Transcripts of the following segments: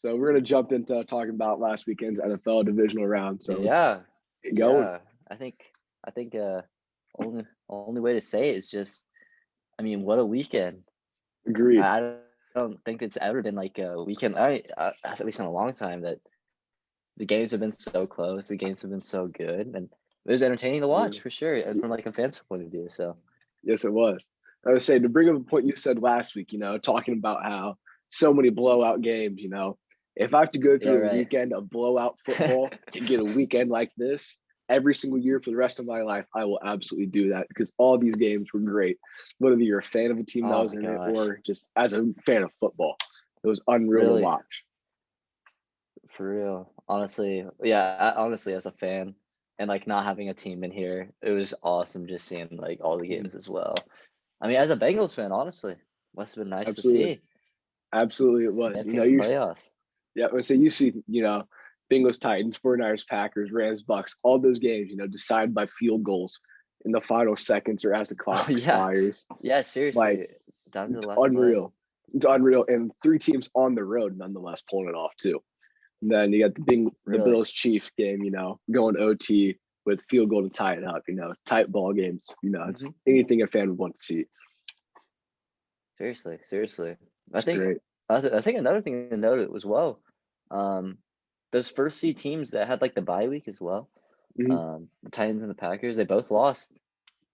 So we're gonna jump into talking about last weekend's NFL divisional round. So let's Yeah, get going. yeah. I think only way to say it is just, I mean, what a weekend. Agreed. I don't think it's ever been like a weekend, at least in a long time, that the games have been so close, the games have been so good, and it was entertaining to Yeah. watch for sure, and from like a fan's point of view. So Yes, it was. I was saying to bring up a point you said last week. Talking about how so many blowout games. If I have to go yeah, through a right. weekend of blowout football to get a weekend like this every single year for the rest of my life, I will absolutely do that because all these games were great. Whether you're a fan of a team that Oh was my in it gosh, or just as a fan of football, it was unreal to really, watch. for real. Honestly, yeah. Honestly, as a fan, and like not having a team in here, it was awesome just seeing like all the Mhm. games as well. I mean, as a Bengals fan, honestly, must have been nice to Absolutely, see absolutely, it was. advancing in the playoffs. Yeah, so you see, Bengals, Titans, 49ers, Packers, Rams, Bucks, all those games, decided by field goals in the final seconds or as the Oh clock yeah, expires. yeah. Like, Seriously, down to the it's last play. unreal. It's unreal. And three teams on the road, nonetheless, pulling it off, too. And then you got the Really. Bills Chiefs game, going OT with field goal to tie it up, tight ball games. It's Hmm. anything a fan would want to see. Seriously, seriously. I It's think great. I think another thing to note as well, um, those first seed teams that had like the bye week as well, Hmm. the Titans and the Packers, they both lost.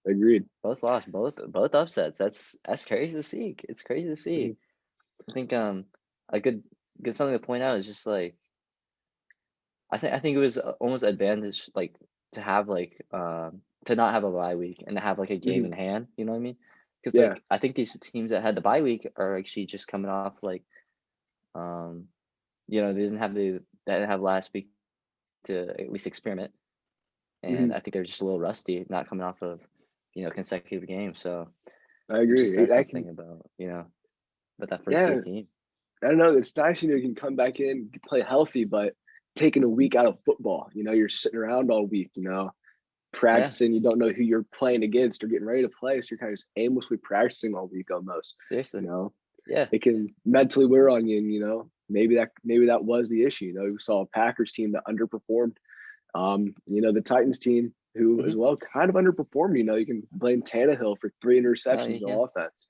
Agreed. Both lost, both upsets. That's crazy to see. It's crazy to Hmm. see. I think a good something to point out is just like I think it was almost advantage like to have like to not have a bye week and to have like a game Hmm. in hand. You know what I mean? Because Yeah. like I think these teams that had the bye week are actually just coming off like um they didn't have last week to at least experiment, Hmm. and I think they're just a little rusty, not coming off of consecutive games. So I it just agree. says I can, something about about that first yeah, seed team. I don't know. It's nice, you can come back in, play healthy, but taking a week out of football, you're sitting around all week, Yeah, practicing. You don't know who you're playing against or getting ready to play. So you're kind of just aimlessly practicing all week almost. You seriously. know, Yeah. it can mentally wear on you. And, maybe that was the issue. We saw a Packers team that underperformed. The Titans team who as Hmm. well kind of underperformed. You can blame Tannehill for 3 interceptions You on can. offense.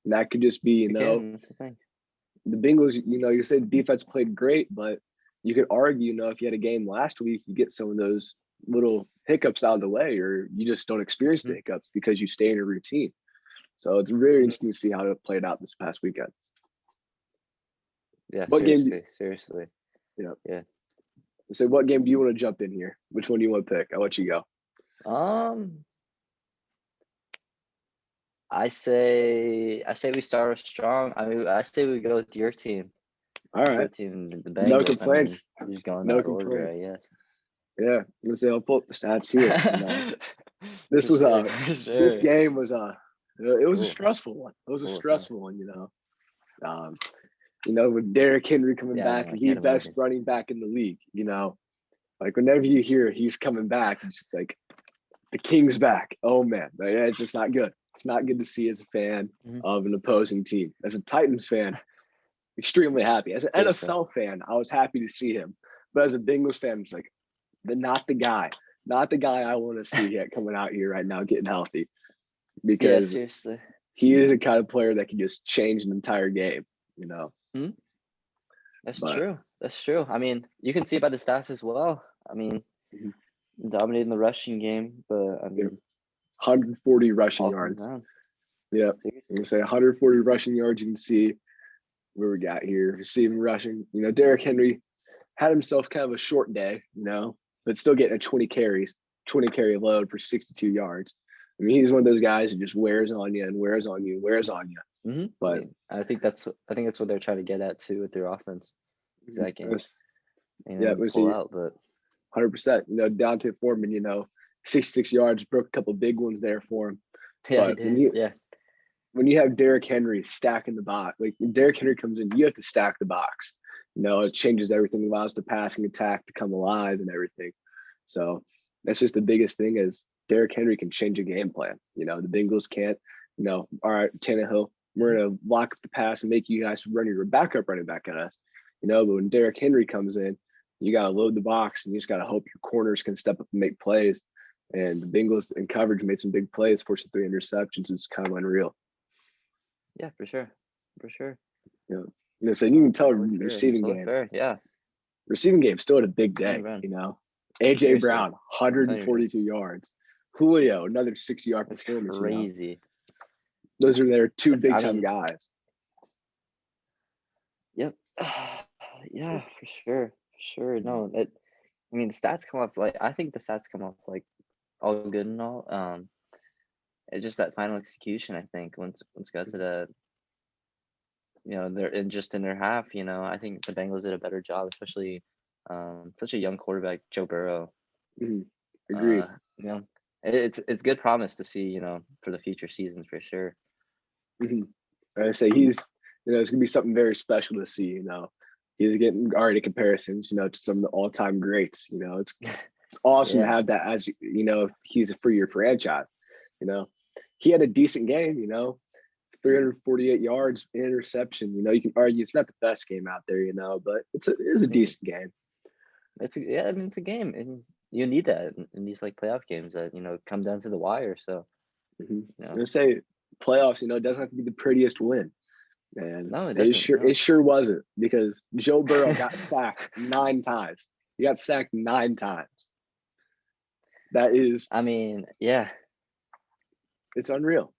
And that could just be, You can. That's the thing. the Bengals, you say the defense played great, but you could argue, if you had a game last week, you get some of those little hiccups out of the way, or you just don't experience the Hmm. hiccups because you stay in a routine. So it's very Hmm. interesting to see how it played out this past weekend. Yeah. What game? Seriously. Seriously. You know, Yeah. so what game do you want to jump in here? Which one do you want to pick? I'll let you go. Um. I say we start strong. I mean, I say we go with your team. All Your right, team, the no Bengals. I mean, complaints, you're just going no that order, I complaints. guess. Yeah, let's say I'll pull up the stats here. This For was sure. For this sure. game was it was a Cool. stressful one. It was a Cool. So. stressful one. Um, with Derrick Henry coming Yeah. back, No, I and he's can't best imagine. running back in the league. Like whenever you hear he's coming back, it's just like the King's back. Oh man, yeah, it's just not good. It's not good to see as a fan Hmm. of an opposing team. As a Titans fan, extremely happy. As an Seriously. NFL fan, I was happy to see him. But as a Bengals fan, it's like not the guy, not the guy I want to see yet coming out here right now getting healthy Yeah. because Seriously. he is a kind of player that can just change an entire game. Hmm. That's But true. That's true. I mean, you can see it by the stats as well. I mean, mhm, dominating the rushing game, but I yeah, mean, 140 rushing all comes yards. down. Yeah, I'm gonna Seriously. say 140 rushing yards. You can see where we got here. Receiving rushing. Derrick Henry had himself kind of a short day, but still getting a 20 carries, 20 carry load for 62 yards. I mean, he's one of those guys who just wears on you and wears on you, wears on you. Hmm. But I think that's what they're trying to get at too with their offense. Is that game it's, yeah, and we pull see out, but 100%. Dante Foreman, 66 yards, broke a couple big ones there for him. yeah, he But when did. you Yeah. when you have Derrick Henry stacking the box, like when Derrick Henry comes in, you have to stack the box. It changes everything, allows the passing attack to come alive and everything. So that's just the biggest thing is Derrick Henry can change a game plan. The Bengals can't, all right, Tannehill, we're Mhm. going to lock up the pass and make you guys run your backup running back at us. But when Derrick Henry comes in, you got to load the box and you just got to hope your corners can step up and make plays. And the Bengals in coverage made some big plays, forcing 3 interceptions. It's kind of unreal. Yeah, for sure. For sure. So you can tell For sure. receiving So game. fair. Yeah. Receiving game still had a big day, AJ Seriously. Brown, 142 yards. Julio, another 60-yard That's performance. crazy. Those are their two big-time guys. Yep. Yeah, for sure. For sure. No, the stats come off I think the stats come off all good and all. It's just that final execution. I think once got to the, they're in their half. I think the Bengals did a better job, especially such a young quarterback, Joe Burrow. Agreed. It's good promise to see, for the future seasons for sure. I say he's, it's gonna be something very special to see. He's getting already comparisons, to some of the all-time greats. It's awesome to have that as if he's for your franchise. He had a decent game. 348 yards, interception. You can argue it's not the best game out there. But it is a decent game. It's a game, and you need that in these playoff games that come down to the wire. So I'm gonna say playoffs. It doesn't have to be the prettiest win. And no, it doesn't. It sure wasn't, because Joe Burrow got sacked 9 times. He got sacked 9 times. That is. Yeah. It's unreal.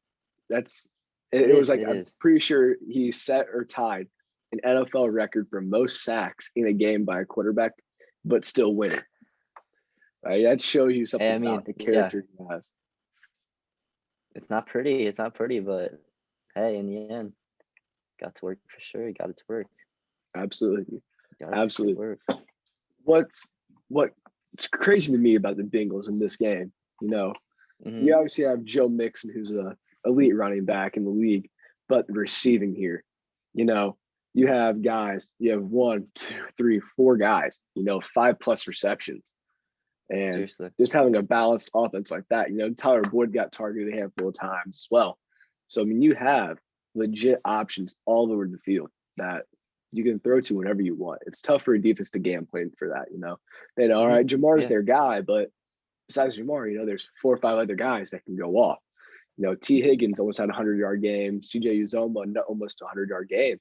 I'm pretty sure he set or tied an NFL record for most sacks in a game by a quarterback, but still winning. Right? That shows you something about the character he has. It's not pretty. It's not pretty, but hey, in the end, got to work for sure. You got it to work. Absolutely. Absolutely. What's crazy to me about the Bengals in this game, you obviously have Joe Mixon, who's an elite running back in the league, but receiving here, you have guys, you have 1, 2, 3, 4 guys, 5+ receptions. And seriously, just having a balanced offense like that, Tyler Boyd got targeted a handful of times as well. So, you have legit options all over the field that you can throw to whenever you want. It's tough for a defense to game plan for that, They know, all right, Jamar's their guy, but besides Jamar, there's 4 or 5 other guys that can go off. T. Higgins almost had a 100-yard game. CJ Uzomah, almost a 100-yard game.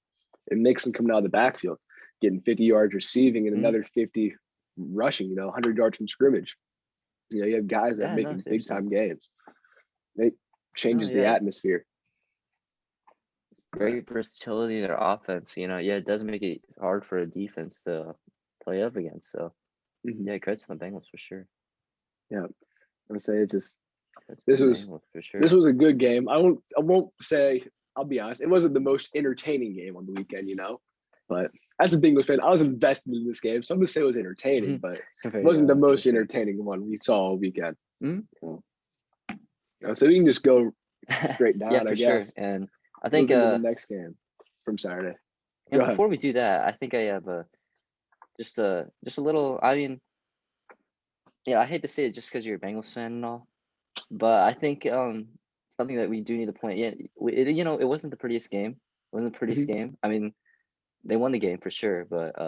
And Mixon coming out of the backfield, getting 50 yards receiving and another 50 rushing, 100 yards from scrimmage. You have guys that are making big-time games. It changes the atmosphere. Great versatility in their offense. It does make it hard for a defense to play up against. So, credits to the Bengals for sure. Yeah, I'm gonna say this was a good game. I won't say, I'll be honest, it wasn't the most entertaining game on the weekend, but as a Bengals fan, I was invested in this game, so I'm gonna say it was entertaining, but it wasn't the most entertaining one we saw all weekend. So we can just go straight down. Yeah, for sure. And I think the next game from Saturday. And before we do that, I think I have just a little. I hate to say it just because you're a Bengals fan and all, but I think something that we do need to point. Yeah, it wasn't the prettiest game. It wasn't the prettiest game. They won the game for sure, but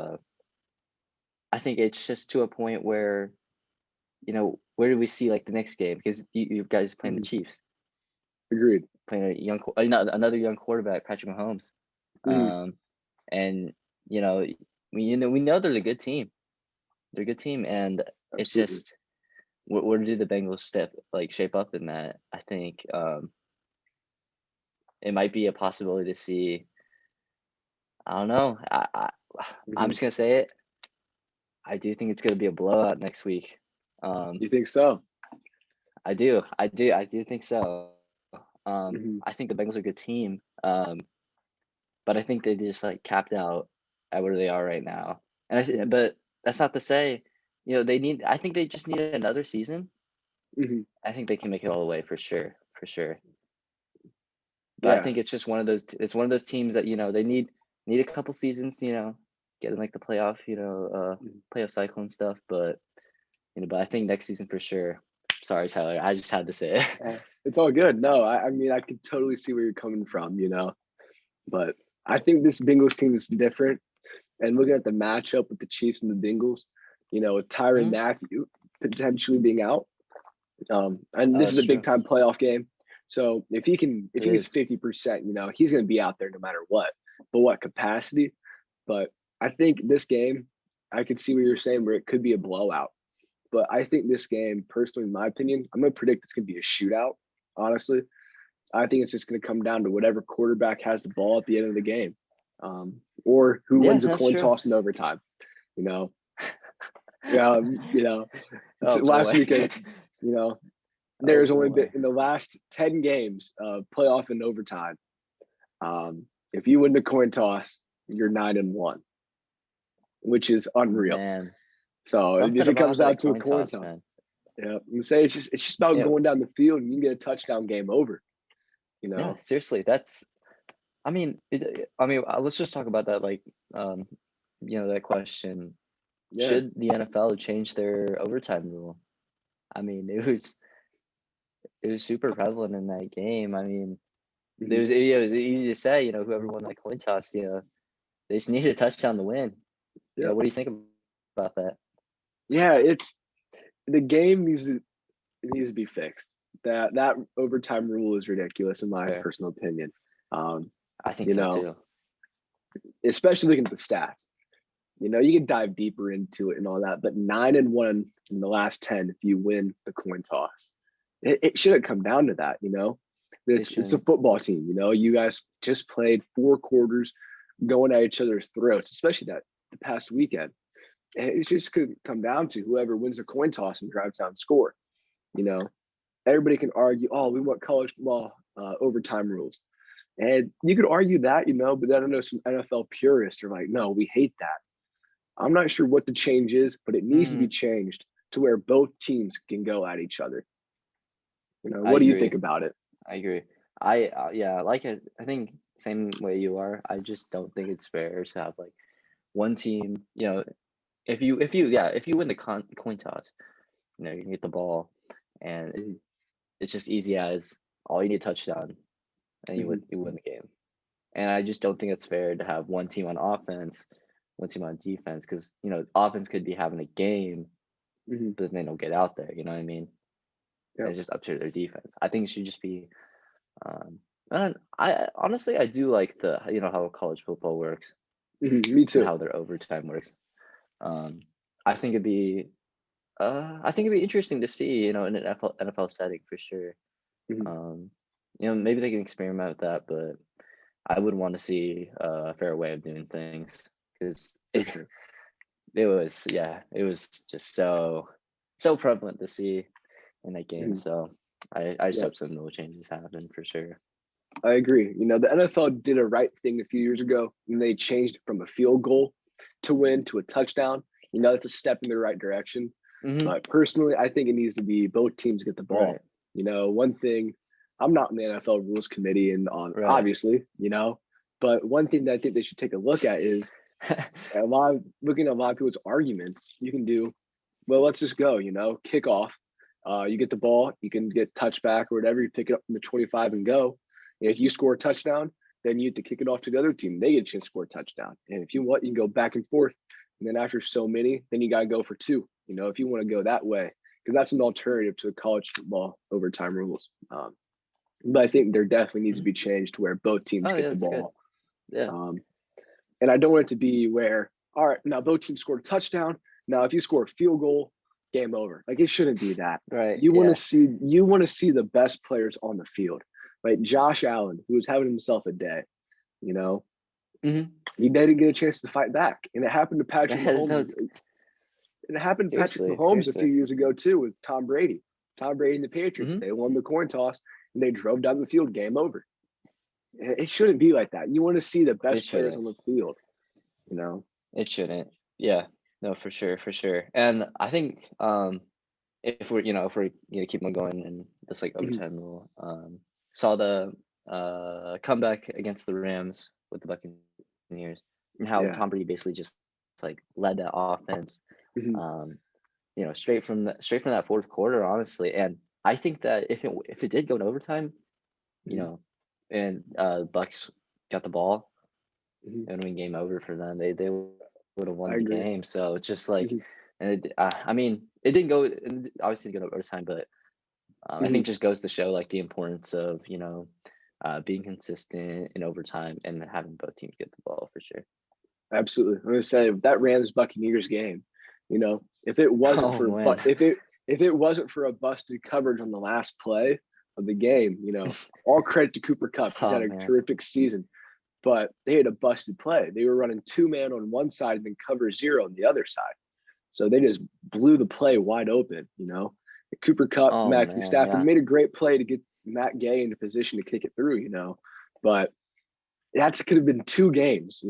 I think it's just to a point where, where do we see the next game? Because you guys playing the Chiefs. Agreed. Playing another young quarterback, Patrick Mahomes, and we know they're a good team. They're a good team, and Absolutely. It's just where do the Bengals shape up in that? I think it might be a possibility to see. I don't know. I'm just gonna say it. I do think it's gonna be a blowout next week. You think so? I do think so. I think the Bengals are a good team, but I think they just capped out at where they are right now. But that's not to say, I think they just need another season. I think they can make it all the way for sure. But I think it's just one of those. It's one of those teams that they need a couple seasons, get in the playoff, playoff cycle and stuff. But but I think next season for sure. Sorry, Tyler. I just had to say it. It's all good. No, I could totally see where you're coming from, but I think this Bengals team is different. And looking at the matchup with the Chiefs and the Bengals, with Tyrann Mhm. Mathieu potentially being out, and Oh, this is that's a big true. time playoff game. So if he It gets is. 50%, he's going to be out there no matter what. But what capacity? But I think this game, I could see what you're saying, where it could be a blowout. But I think this game, personally, in my opinion, I'm going to predict it's going to be a shootout. Honestly, I think it's just going to come down to whatever quarterback has the ball at the end of the game, or who Yeah, wins a that's coin true. toss in overtime. You know, yeah, Oh last boy. weekend, Oh there's only been boy. in the last 10 games of playoff and overtime. If you win the coin toss, you're 9-1, which is unreal. Man, So if something it comes about down that to a coin coin toss, toss, man. yeah, I'm say it's just about Yeah, going down the field and you can get a touchdown, game over. You yeah, know, seriously, let's just talk about that, like, um, that question. yeah. Should the NFL change their overtime rule? I mean, it was super prevalent in that game. I mean, Mhm. it was easy to say, whoever won that coin toss, they just needed a touchdown to win. Yep. What do you think about that? Yeah, it's the game needs to be fixed. That overtime rule is ridiculous in my Fair. personal opinion. Um, I think you so know, too. especially looking at the stats. You can dive deeper into it and all that, but 9-1 in the last 10 if you win the coin toss. It shouldn't come down to that. It It's a shouldn't. football team. You guys just played 4 quarters going at each other's throats, especially that the past weekend. And it just could come down to whoever wins the coin toss and drives down score. You know, Everybody can argue, oh, we want college football overtime rules. And you could argue that, but then I know some NFL purists are like, no, we hate that. I'm not sure what the change is, but it needs to be Mm, changed to where both teams can go at each other. I What do you think agree. about it? I agree. Yeah, I think same way you are. I just don't think it's fair to have like one team. If you win the coin toss, you can get the ball, and Mhm, it's just easy as all you need a touchdown, and mhm, you win the game. And I just don't think it's fair to have one team on offense, one team on defense, because offense could be having a game, mhm. but then they don't get out there. You know what I mean? And Yep. it's just up to their defense. I think it should just be. And I honestly I do like the how college football works Me and too. how their overtime works. Um, I think it'd be interesting to see in an NFL setting for sure. Mhm, Um, maybe they can experiment with that, but I would want to see a fair way of doing things because for it sure. it was just so prevalent to see in that game. Mhm, So I just Yep. hope some little changes happen for sure. I agree. The NFL did a right thing a few years ago when they changed it from a field goal to win to a touchdown. That's a step in the right direction. Hmm. But personally, I think it needs to be both teams get the ball. Right, One thing, I'm not in the NFL rules committee, and right. obviously, but one thing that I think they should take a look at is looking at a lot of people's arguments. You can do, well, let's just go. Kick off. You get the ball, you can get touchback or whatever. You pick it up from the 25 and go. And if you score a touchdown, then you have to kick it off to the other team. They get a chance to score a touchdown. And if you want, you can go back and forth. And then after so many, then you got to go for two. If you want to go that way, because that's an alternative to the college football overtime rules. But I think there definitely needs to Mhm. be changed to where both teams Oh get yeah, the that's good. ball. Yeah, Um, and I don't want it to be where, all right, now both teams scored a touchdown. Now, if you score a field goal, game over. Like it shouldn't be that. right. You want to see the best players on the field. Like Josh Allen, who was having himself a day, you know, Hmm. he didn't get a chance to fight back. And it happened to Patrick Right. Mahomes. No, It happened to Patrick seriously, Mahomes a few seriously. years ago too with Tom Brady. Tom Brady and the Patriots, Hmm. they won the coin toss and they drove down the field, game over. It shouldn't be like that. You want to see the It best players shouldn't. on the field, you know. It shouldn't. Yeah. No, for sure, for sure. And I think if we're keep on going and just like Mhm. overtime rule, saw the comeback against the Rams with the Buccaneers and how Yeah. Tom Brady basically just like led that offense, Mhm. um, straight from that fourth quarter, honestly. And I think that if it did go in overtime, you Mhm. know, and Bucks got the ball, Mhm. it would have been game over for them. They would have I won the agree. game. So it's just like, Mhm, and I mean, it didn't go, it obviously didn't go to overtime, but I think mhm. just goes to show like the importance of, being consistent in overtime and having both teams get the ball for sure. Absolutely. I'm gonna say that Rams Buccaneers game, if it wasn't Oh for man. but if it wasn't for a busted coverage on the last play of the game, all credit to Cooper Cup. He's Oh had a man. terrific season. But they had a busted play. They were running 2-man on one side and then cover 0 on the other side. So they just blew the play wide open. Cooper Cup, Oh Matthew man. Stafford Yeah. made a great play to get Matt Gay into position to kick it through. But that could have been 2 games,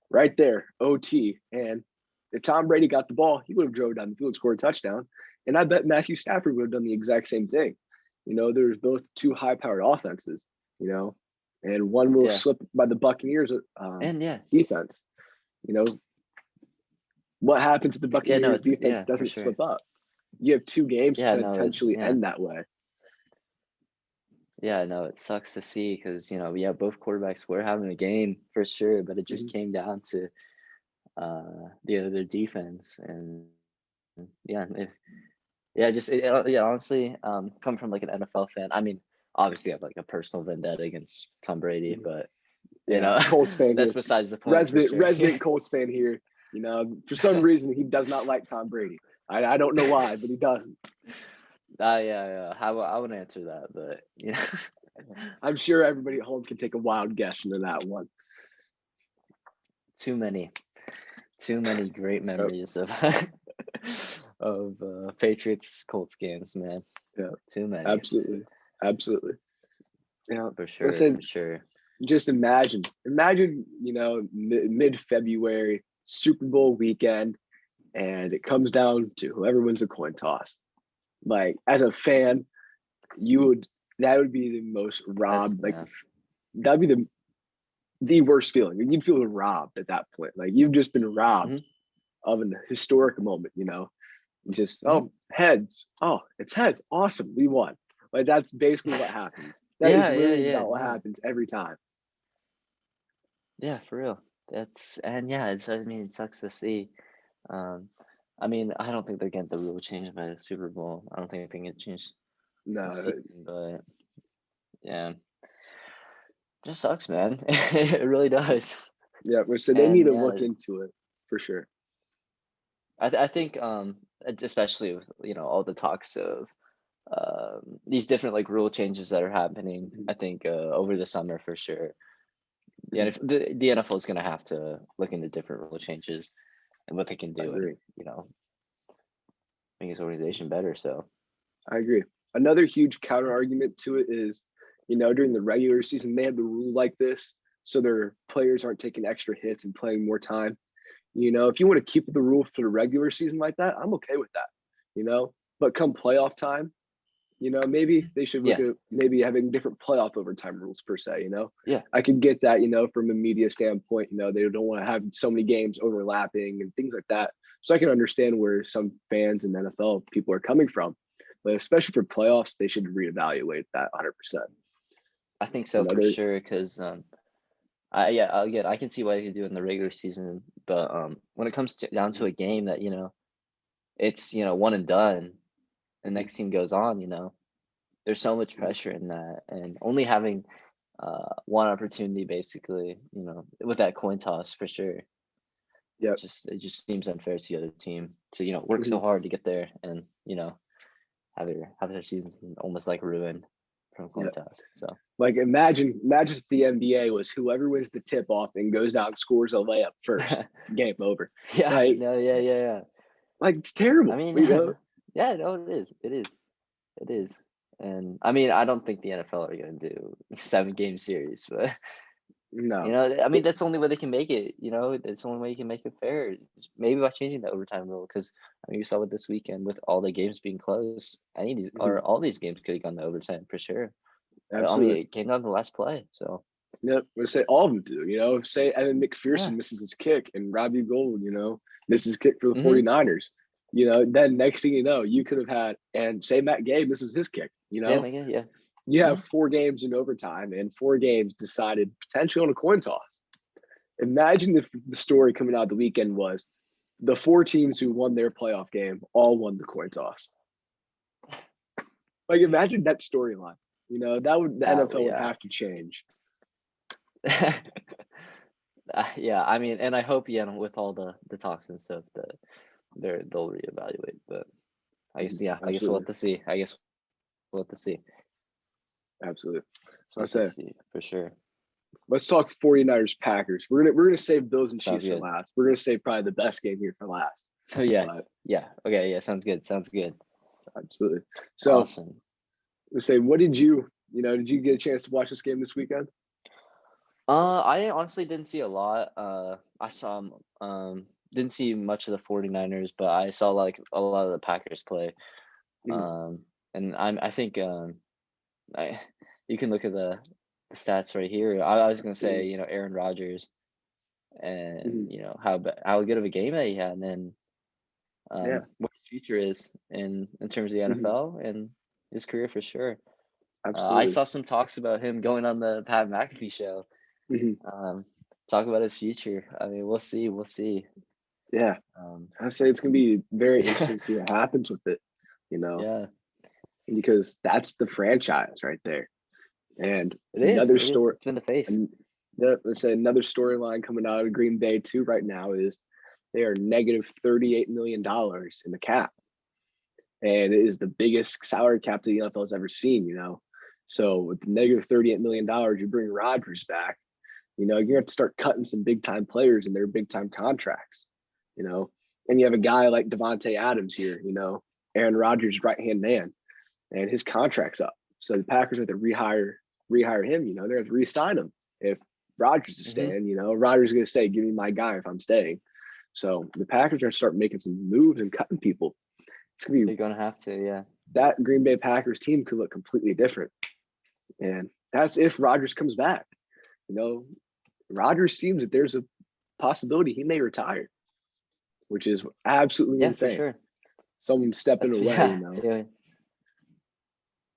right there, OT. And if Tom Brady got the ball, he would have drove down the field, scored a touchdown. And I bet Matthew Stafford would have done the exact same thing. There's both two high-powered offenses, and one will Yeah. slip by the Buccaneers And yeah. defense. You know what happens if the Yeah, no, Buccaneers it's defense yeah, for doesn't sure. slip up? You have 2 games Yeah, no, it potentially yeah. end that way. Yeah, no, it sucks to see because, yeah, both quarterbacks were having a game for sure, but it just Mm-hmm. came down to the other defense and yeah, if yeah, just yeah, honestly, come from like an NFL fan. I mean, obviously I have like a personal vendetta against Tom Brady, but you Yeah, know, Colts fan that's here, besides the point for resident sure. resident Colts fan here. For some reason he does not like Tom Brady. I don't know why, but he doesn't. Yeah, yeah. I would answer that, but I'm sure everybody at home can take a wild guess into that one. too many, too many great Yep. memories of of Patriots Colts games, man. Yeah, Too many, absolutely, absolutely. for Let's sure, say for sure. just imagine, mid February Super Bowl weekend, and it comes down to whoever wins the coin toss. Like as a fan, you would that would be the most That's robbed. Like yeah. that'd be the worst feeling. You'd feel robbed at that point. Like you've just been robbed Hmm. of an historic moment. Just Hmm. heads. Oh, it's heads. Awesome, we won. Like that's basically what happens. That is Yeah, yeah, literally yeah. about what No, happens every time. yeah, for real. That's and yeah, it's I mean, it sucks to see. Um, I mean, I don't think they're getting the rule changed by the Super Bowl. I don't think they can get changed this No, season, but yeah, just sucks, man. It really does. yeah. So they need And to yeah, look into it for sure. I think especially with all the talks of these different like rule changes that are happening. Mhm, I think over the summer for sure. Yeah, mhm. if the NFL is going to have to look into different rule changes and what they can I do and agree. make his organization better. So I agree. Another huge counter argument to it is, during the regular season, they have the rule like this, so their players aren't taking extra hits and playing more time. If you want to keep the rule for the regular season like that, I'm okay with that. But come playoff time, maybe they should look yeah, at maybe having different playoff overtime rules per se. yeah, I could get that, from a media standpoint, they don't want to have so many games overlapping and things like that. So I can understand where some fans and NFL people are coming from. But especially for playoffs, they should reevaluate that 100%. I think so for They're sure. Because I yeah again I can see what they can do in the regular season, but when it comes down to a game that it's one and done, the mhm, next team goes on. There's so much mhm. pressure in that, and only having one opportunity basically, with that coin toss for sure. Yep. It just seems unfair to the other team to work so Mhm. hard to get there and have their season almost like ruined from a coin Yep. toss. So Like imagine if the NBA was whoever wins the tip off and goes down and scores a layup first, game over. yeah, Like no, yeah, yeah, yeah. it's I terrible. mean, yeah, no, yeah, no, it is, it is, it is. And I mean, I don't think the NFL are going to do 7 game series, but No. I mean, that's the only way they can make it. That's the only way you can make it fair. Maybe by changing the overtime rule, because I mean, you saw it this weekend with all the games being close. Any of these or Mhm. all these games could have gone to overtime for sure. I mean, Absolutely. it came down to the last play. So Yep. Let's say all of them do. Say Evan yeah, McPherson misses his kick and Robbie Gould, misses his kick for the hmm, 49ers. Then next thing you know, you could have had, and say Matt Gay misses his kick. yeah, like, yeah, You hmm, have 4 games in overtime and 4 games decided potentially on a coin toss. Imagine if the story coming out of the weekend was the 4 teams who won their playoff game all won the coin toss. Like, imagine that storyline. That would the NFL would have to change. Yeah, I mean, and I hope with all the talks and stuff that they'll reevaluate. But I guess I guess we'll have to see. Absolutely. So I'll say for sure. Let's talk 49ers Packers. We're gonna save Bills and Chiefs for last. We're gonna save probably the best game here for last. Oh yeah. Okay, yeah, sounds good. Absolutely. So awesome. Let's say, what did you get a chance to watch this game this weekend? I honestly didn't see a lot. I saw didn't see much of the 49ers, but I saw like a lot of the Packers play. And I think you can look at the stats right here. I was gonna say, Aaron Rodgers, and how good of a game that he had, and then what his future is in terms of the NFL and his career for sure. Absolutely. I saw some talks about him going on the Pat McAfee show. Talk about his future. I mean, we'll see. Yeah. I say it's gonna be very interesting to see what happens with it. Yeah. Because that's the franchise right there. And another story. It's been the face. Let's say another storyline coming out of Green Bay too right now is they are negative $38 million in the cap. And it is the biggest salary cap that the NFL has ever seen, So with the negative $38 million, you bring Rodgers back, you're going to have to start cutting some big time players in their big time contracts, and you have a guy like Devontae Adams here, Aaron Rodgers' right-hand man, and his contract's up. So the Packers have to rehire him, they have to re-sign him. If Rodgers is staying, Rodgers is going to say, give me my guy if I'm staying. So the Packers are going to start making some moves and cutting people. It's going to be, you're going to have to, yeah. That Green Bay Packers team could look completely different. And that's if Rodgers comes back. Rodgers seems that there's a possibility he may retire, which is absolutely insane. For sure. Someone stepping away, Yeah.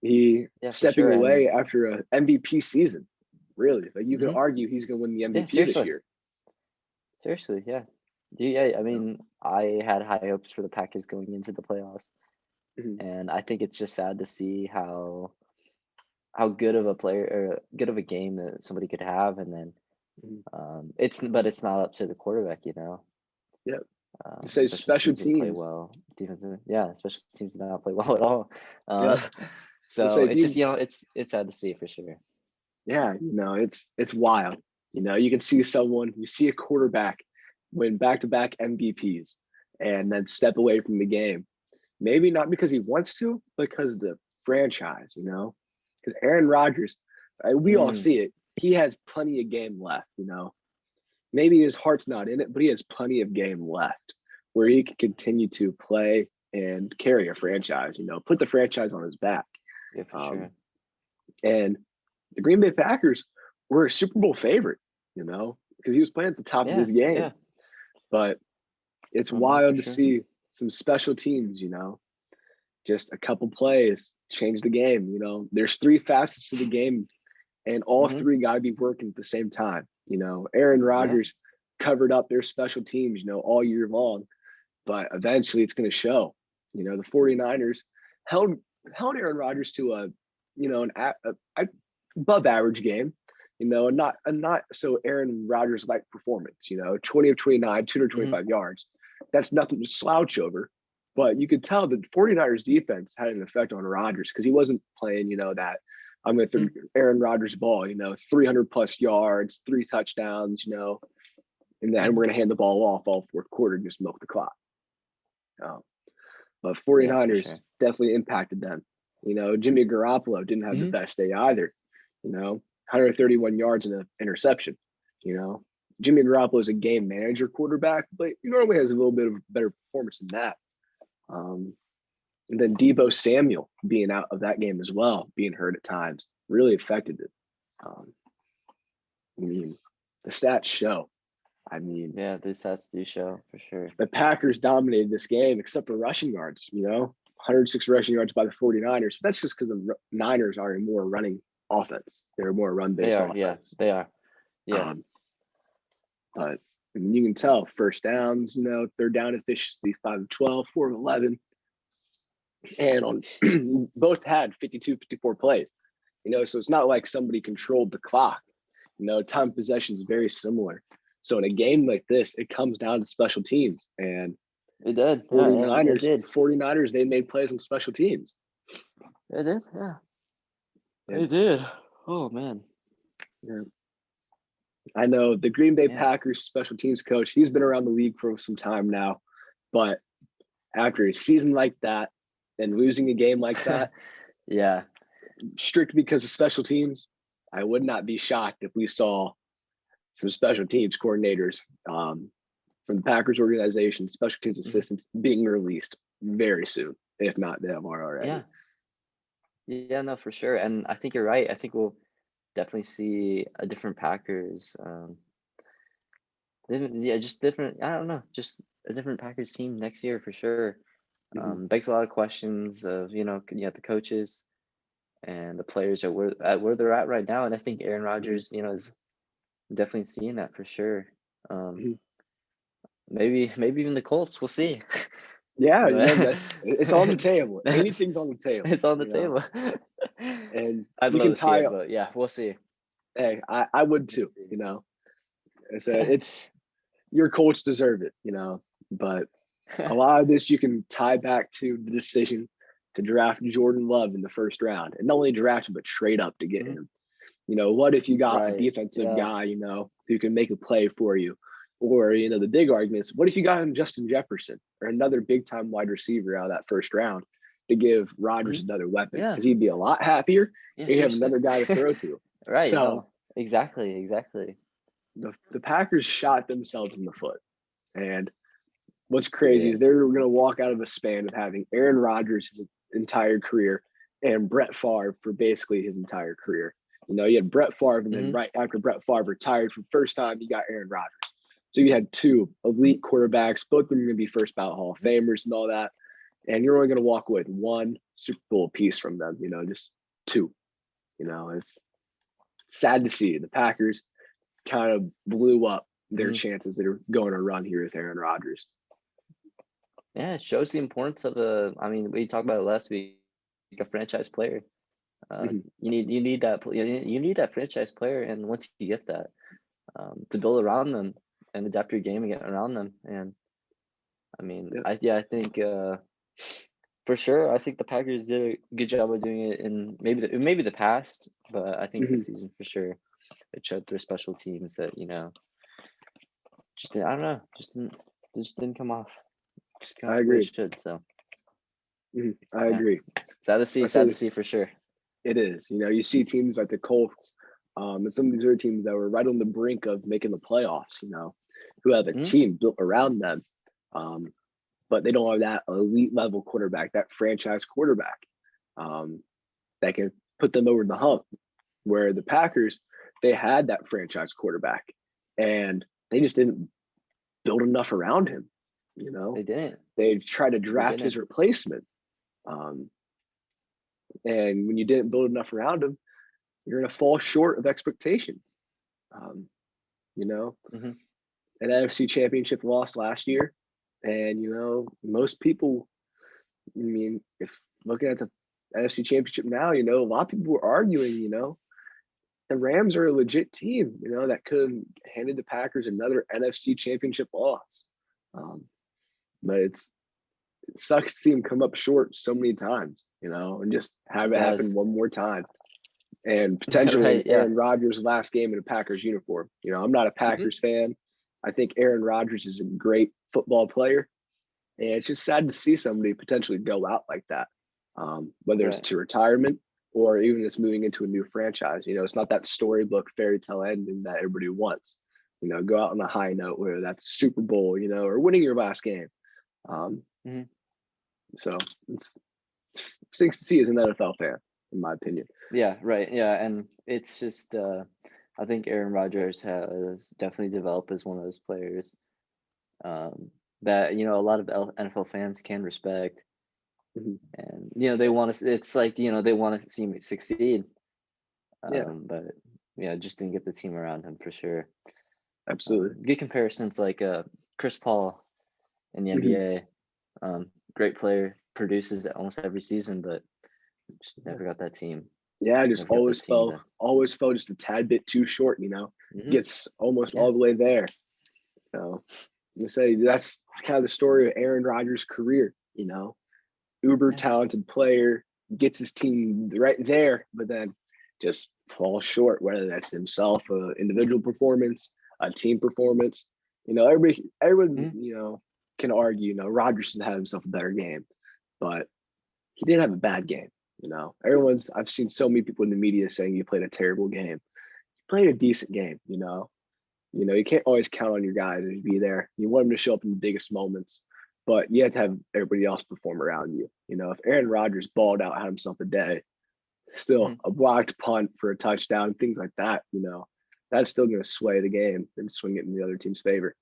He stepping away after an MVP season. Really, like you could argue he's going to win the MVP this year. Seriously, yeah. Yeah, I mean, I had high hopes for the Packers going into the playoffs, and I think it's just sad to see how good of a player or good of a game that somebody could have, and then it's not up to the quarterback, Yeah. Say special teams play well. Defensive, special teams did not play well at all. So it's just it's sad to see for sure. Yeah, it's wild. You can see you see a quarterback win back-to-back MVPs and then step away from the game. Maybe not because he wants to, but because of the franchise, because Aaron Rodgers, we all see it. He has plenty of game left, Maybe his heart's not in it, but he has plenty of game left where he can continue to play and carry a franchise, put the franchise on his back. Yeah, for sure. And the Green Bay Packers were a Super Bowl favorite, because he was playing at the top of his game. Yeah. But it's wild to see some special teams, just a couple plays change the game. There's 3 facets to the game, and all 3 got to be working at the same time. Aaron Rodgers covered up their special teams, all year long, but eventually it's going to show. The 49ers held Aaron Rodgers to an above average game, not so Aaron Rodgers like performance, 20 of 29, 225 yards. That's nothing to slouch over. But you could tell the 49ers defense had an effect on Rodgers because he wasn't playing, that I'm going to throw Aaron Rodgers ball, 300 plus yards, 3 touchdowns, and then we're going to hand the ball off all fourth quarter and just milk the clock. But 49ers definitely impacted them. Jimmy Garoppolo didn't have the best day either. 131 yards and an interception. Jimmy Garoppolo is a game manager quarterback, but he normally has a little bit of better performance than that. And then Deebo Samuel being out of that game as well, being hurt at times, really affected it. The stats show. The stats do show for sure. The Packers dominated this game except for rushing yards, 106 rushing yards by the 49ers. That's just because the Niners are a more running offense. They're a more run-based offense. They are. Yeah. But I mean, you can tell first downs, third down efficiency, 5 of 12, 4 of 11. And on both had 52, 54 plays, so it's not like somebody controlled the clock. Time of possession is very similar. So in a game like this, it comes down to special teams. And It did. 49ers, Yeah, it did. 49ers, they made plays on special teams. It did, yeah. It did. Oh, man. Yeah. I know the Green Bay Yeah. Packers special teams coach, he's been around the league for some time now. But after a season like that and losing a game like that, yeah, strictly because of special teams, I would not be shocked if we saw some special teams coordinators from the Packers organization, special teams assistants being released very soon, if not they have already. Yeah, no, for sure. And I think you're right. I think we'll definitely see a different Packers. Just different. I don't know, just a different Packers team next year for sure. Begs a lot of questions of the coaches and the players are where they're at right now, and I think Aaron Rodgers, is definitely seeing that for sure. Maybe even the Colts. We'll see. Yeah, it's on the table. Anything's on the table. It's on the table. And I'd love to see it, but yeah, we'll see. Hey, I would too. It's your Colts deserve it. But a lot of this you can tie back to the decision to draft Jordan Love in the first round, and not only draft him but trade up to get him. What if you got a defensive guy, who can make a play for you? Or, the big arguments, what if you got him Justin Jefferson or another big time wide receiver out of that first round to give Rodgers another weapon? Because he'd be a lot happier. He'd have another guy to throw to. Right. So, no, exactly. The Packers shot themselves in the foot. And what's crazy is they're going to walk out of a span of having Aaron Rodgers his entire career and Brett Favre for basically his entire career. You had Brett Favre, and then right after Brett Favre retired for the first time, you got Aaron Rodgers. So you had two elite quarterbacks, both of them are going to be first ballot Hall of Famers and all that. And you're only going to walk away with one Super Bowl piece from them, just two. It's sad to see. The Packers kind of blew up their chances that are going to run here with Aaron Rodgers. Yeah, it shows the importance of we talked about it last week, a franchise player. You need that franchise player, and once you get that, to build around them and adapt your game and get around them. And I think for sure, I think the Packers did a good job of doing it in maybe the past, but I think this season for sure it showed their special teams that just didn't come off. I agree. It should, so. I agree. Sad to see for sure. It is. You see teams like the Colts and some of these other teams that were right on the brink of making the playoffs, who have a team built around them. But they don't have that elite level quarterback, that franchise quarterback that can put them over the hump. Where the Packers, they had that franchise quarterback and they just didn't build enough around him. They didn't. They tried to draft his replacement. And when you didn't build enough around him, you're going to fall short of expectations. An NFC Championship loss last year. And, most people, if looking at the NFC Championship now, a lot of people were arguing, the Rams are a legit team, that could have handed the Packers another NFC Championship loss. But it sucks to see him come up short so many times, and just have it happen one more time. And potentially Aaron Rodgers' last game in a Packers uniform. I'm not a Packers fan. I think Aaron Rodgers is a great football player. And it's just sad to see somebody potentially go out like that, whether it's to retirement or even just moving into a new franchise. It's not that storybook fairy tale ending that everybody wants. Go out on a high note, whether that's Super Bowl, or winning your last game. So it's things to see as an NFL fan, in my opinion. Yeah, right. Yeah, and it's just I think Aaron Rodgers has definitely developed as one of those players that a lot of NFL fans can respect, and they want to. It's like they want to see him succeed. But just didn't get the team around him for sure. Absolutely. Good comparisons like Chris Paul in the Mhm. NBA. Great player, produces almost every season, but just Yeah. never got that team. Yeah, just Never got that team done. always fell just a tad bit too short, Hmm. Gets almost Yeah. all the way there. So you say that's kind of the story of Aaron Rodgers' career. Uber Yeah. talented player, gets his team right there, but then just falls short, whether that's himself, individual performance, a team performance. Everyone, Mhm. can argue, Rodgers had himself a better game, but he didn't have a bad game. I've seen so many people in the media saying he played a terrible game. He played a decent game. You can't always count on your guys to be there. You want them to show up in the biggest moments, but you have to have everybody else perform around you. If Aaron Rodgers balled out, had himself a day, still Mhm. a blocked punt for a touchdown, things like that, that's still going to sway the game and swing it in the other team's favor.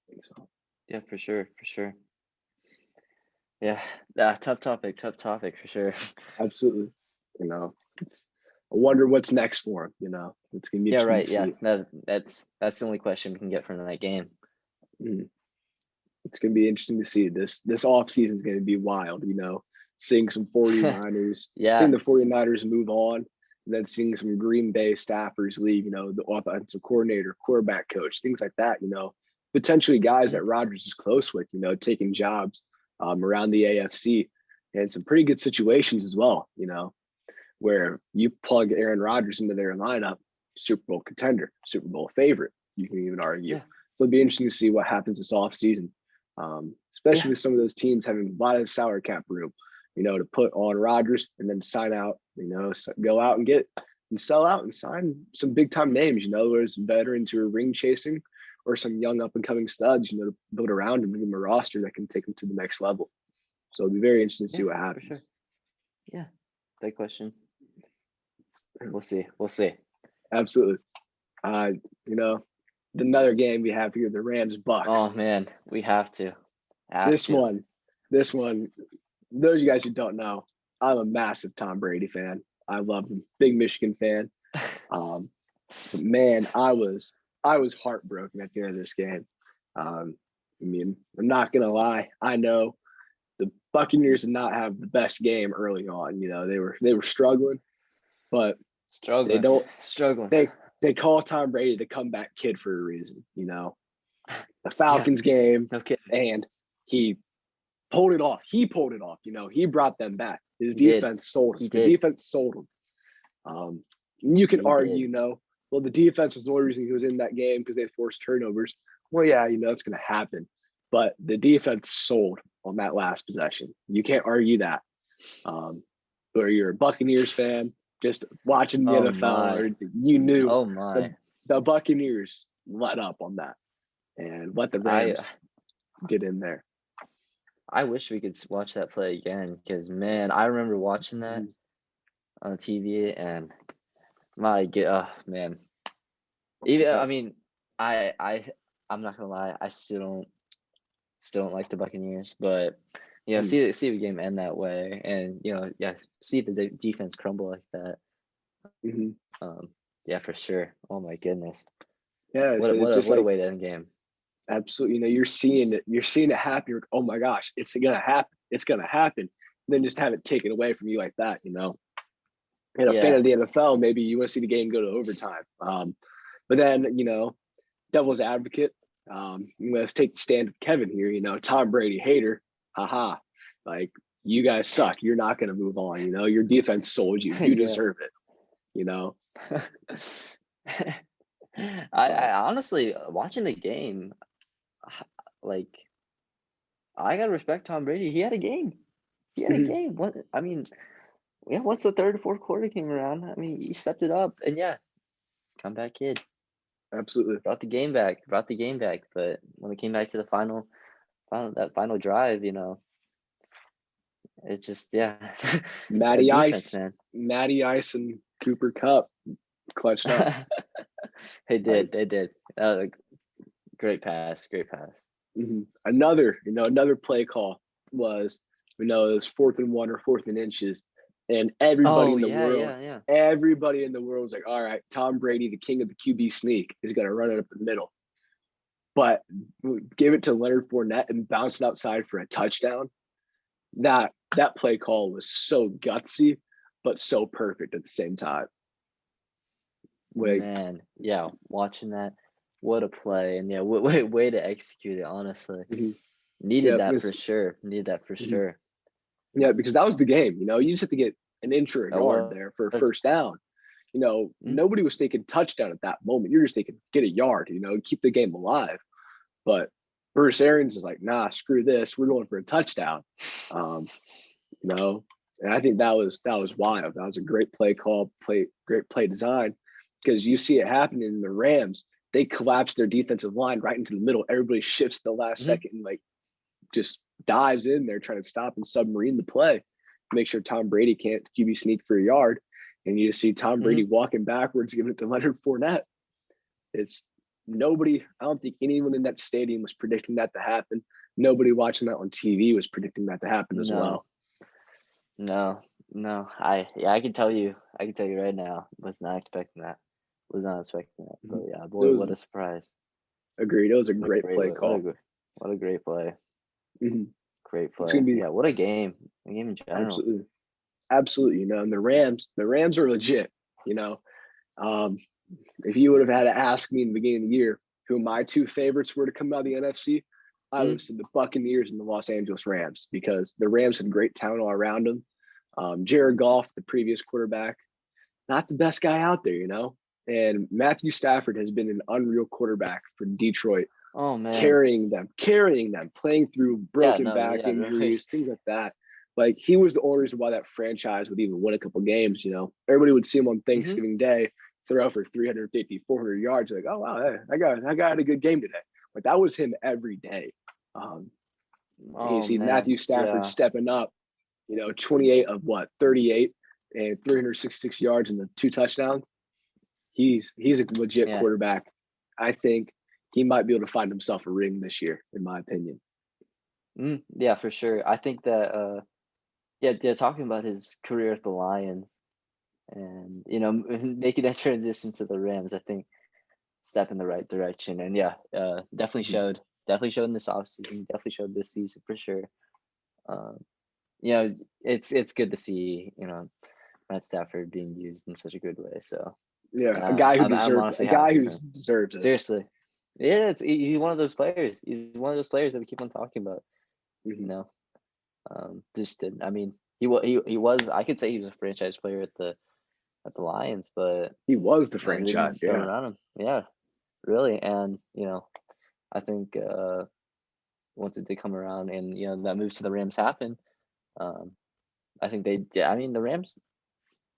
I think so. Yeah, for sure, for sure. Yeah, tough topic for sure. Absolutely. It's, I wonder what's next for him. It's going to be Yeah, interesting to right. Yeah, see. that's the only question we can get from that game. Mhm. It's going to be interesting to see. This off season is going to be wild, seeing some 49ers, seeing Yeah. the 49ers move on, and then seeing some Green Bay staffers leave, the offensive coordinator, quarterback coach, things like that, potentially guys Mhm. that Rodgers is close with, taking jobs around the AFC and some pretty good situations as well, where you plug Aaron Rodgers into their lineup, Super Bowl contender, Super Bowl favorite, you can even argue. Yeah. So it'll be interesting to see what happens this offseason, especially Yeah. with some of those teams having a lot of salary cap room, to put on Rodgers and then sign out, go out and get and sell out and sign some big time names, there's veterans who are ring chasing or some young up and coming studs, to build around and give them a roster that can take them to the next level. So it'll be very interesting to see Yeah, what for sure. happens. Yeah. Big question. We'll see. We'll see. Absolutely. Uh, you know, another game we have here, the Rams Oh Bucks. man, we have to. Have This to. one, this one, those of you guys who don't know, I'm a massive Tom Brady fan. I love him, big Michigan fan. Um, but man, I was heartbroken at the end of this game. I'm not gonna lie. I know the Buccaneers did not have the best game early on. They were struggling, but they Struggling. don't Struggling. they call Tom Brady the comeback kid for a reason. The Yeah, Falcons game, no kidding. and he pulled it off. He pulled it off. He brought them back. His He did. defense sold him. He The did. defense sold him. You can He argue, did. well, the defense was the only reason he was in that game because they forced turnovers. Well, yeah, it's going to happen. But the defense sold on that last possession. You can't argue that. Or you're a Buccaneers fan, just watching the Oh NFL, my. or you knew Oh the my. the Buccaneers let up on that and let the I Rams get in there. I wish we could watch that play again because man, I remember watching that Mhm. on the TV and man. Even Yeah. I mean, I I'm not gonna lie, I still don't like the Buccaneers, but Mhm. see the game end that way, and yeah, see the defense crumble like that. Mhm. Um, yeah, for sure. Oh my goodness, Yeah, what so it's just what a like way to end game. absolutely, you're seeing it happen. You're like, oh my gosh, it's gonna happen. It's gonna happen. And then just have it taken away from you like that. And a fan Yeah, of the NFL, maybe you want to see the game go to overtime. But then, devil's advocate, let's take the stand of Kevin here. Tom Brady hater, haha, like you guys suck. You're not gonna move on. Your defense sold you. You yeah. deserve it. You know, I but honestly watching the game, like I gotta respect Tom Brady. He had a game. He had a game. What I mean, yeah. Once the third or fourth quarter came around, I mean, he stepped it up, and yeah, comeback kid absolutely. brought the game back. Brought the game back. But when it came back to the final drive, it just yeah, that Matty defense, Ice, man. Matty Ice, and Cooper Cup clutched up. They Like did. They did. That was a great pass. Great pass. another play call was, it was 4th and 1 or 4th and inches. And Oh yeah, yeah. everybody in the world was like, all right, Tom Brady, the king of the QB sneak, is going to run it up the middle. But give it to Leonard Fournette and bounce it outside for a touchdown. That play call was so gutsy, but so perfect at the same time. Like, Man, yeah, watching that, what a play, and yeah, way to execute it. Honestly, mhm. needed Yeah, that for sure. Needed that for mhm. sure. Yeah, because that was the game. You just have to get an inch or a That yard there for a was. first down. Mm, Nobody was thinking touchdown at that moment. You're just thinking get a yard, keep the game alive. But Bruce Arians is like, nah, screw this. We're going for a touchdown. Um, you know, and I think that was wild. That was a great play call, great play design, because you see it happening in the Rams. They collapse their defensive line right into the middle. Everybody shifts the last mhm, second and like just dives in there trying to stop and submarine the play, make sure Tom Brady can't QB sneak for a yard. And you just see Tom Brady mhm. walking backwards, giving it to Leonard Fournette. It's nobody. I don't think anyone in that stadium was predicting that to happen. Nobody watching that on TV was predicting that to happen as No, well. no, no. I can tell you. I can tell you right now. Was not expecting that. Was not expecting that. But yeah, It boy, was what a surprise. agreed. It was a What a great great, play what a call. what a great play. Mm-hmm. Great It's gonna play. be Yeah, what a game. A game in general. absolutely, absolutely. And the Rams are legit. You know, um, if you would have had to ask me in the beginning of the year who my two favorites were to come out of the NFC, I would Mm, have said the Buccaneers and the Los Angeles Rams, because the Rams had great talent all around them. Jared Goff, the previous quarterback, not the best guy out there. And Matthew Stafford has been an unreal quarterback for Detroit, oh man. carrying them, playing through Yeah, broken no, back yeah, really. injuries, things like that. Like, he was the only reason why that franchise would even win a couple games. Everybody would see him on Hmm. Thanksgiving Day throw for 350, 400 yards. Like, oh wow, hey, I got had a good game today. But that was him every day. Um, and you Oh see man. Matthew Stafford Yeah. stepping up. 28 of what, 38 and 366 yards and the two touchdowns. He's a legit Yeah. quarterback. I think he might be able to find himself a ring this year, in my opinion. Yeah, for sure. I think that yeah, talking about his career at the Lions and making that transition to the Rams, I think step in the right direction. And yeah, definitely showed in this offseason, definitely showed this season for sure. Um, it's good to see, Matt Stafford being used in such a good way. So Yeah, a guy who I'm deserves honestly a happy guy for who him. deserves it. Seriously. Yeah, he's one of those players. He's one of those players that we keep on talking about. You Mhm. know, just did. I mean, he was. I could say he was a franchise player at the Lions, but He was the they franchise. didn't turn Yeah. around him. Yeah, really. And I think once it did come around, and that move to the Rams happened, um, I think they. Yeah, I mean, the Rams,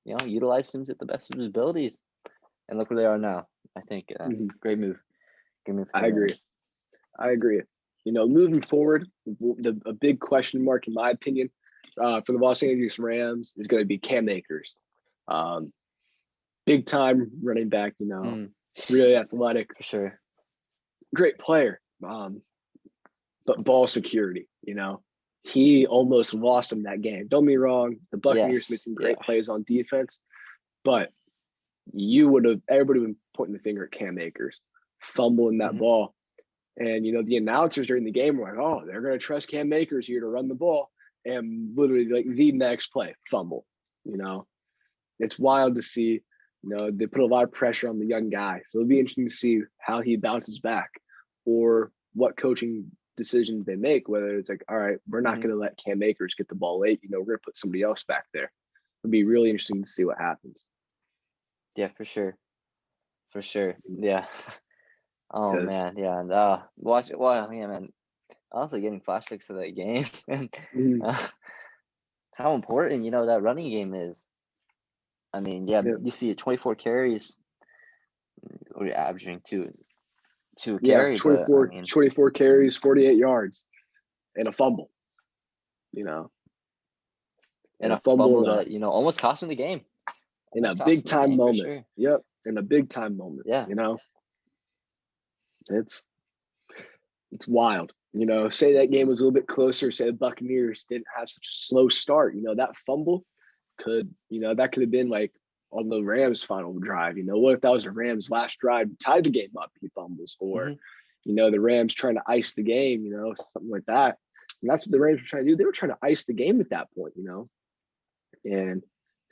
utilized him to the best of his abilities, and look where they are now. I think Mhm. great move. Great move for I the agree. Rams. I agree. Moving forward, a big question mark, in my opinion, for the Los Angeles Rams is going to be Cam Akers. Um, Big time running back, Mm, really athletic, for sure. great player, but ball security. He almost lost him that game. Don't be wrong. The Buccaneers made Yes. some Yeah. great plays on defense, but everybody would be pointing the finger at Cam Akers, fumbling that Hmm. ball. And, the announcers during the game were like, oh, they're going to trust Cam Akers here to run the ball. And literally, like, the next play, fumble. You know, it's wild to see. They put a lot of pressure on the young guy. So it'll be interesting to see how he bounces back, or what coaching decisions they make, whether it's like, all right, we're not Hmm. going to let Cam Akers get the ball late. We're going to put somebody else back there. It'll be really interesting to see what happens. Yeah, for sure. For sure. Yeah. Oh Because man, yeah, and watch it. Well, yeah, man. Honestly, getting flashbacks to that game and uh, how important that running game is. I mean, yeah, yeah, you see it 24 carries, or you're averaging two a yeah, carry, but I 24, mean, 24 carries, 48 yards, and a fumble. You know, in and a a fumble fumble that almost cost him the game, in a almost cost big him the time game for moment. sure. Yep, in a big time moment. Yeah. It's wild. Say that game was a little bit closer. Say the Buccaneers didn't have such a slow start. That fumble, could, that could have been like on the Rams' final drive. What if that was the Rams' last drive, tied the game up, he fumbles, or the Rams trying to ice the game, something like that. And that's what the Rams were trying to do. They were trying to ice the game at that point, and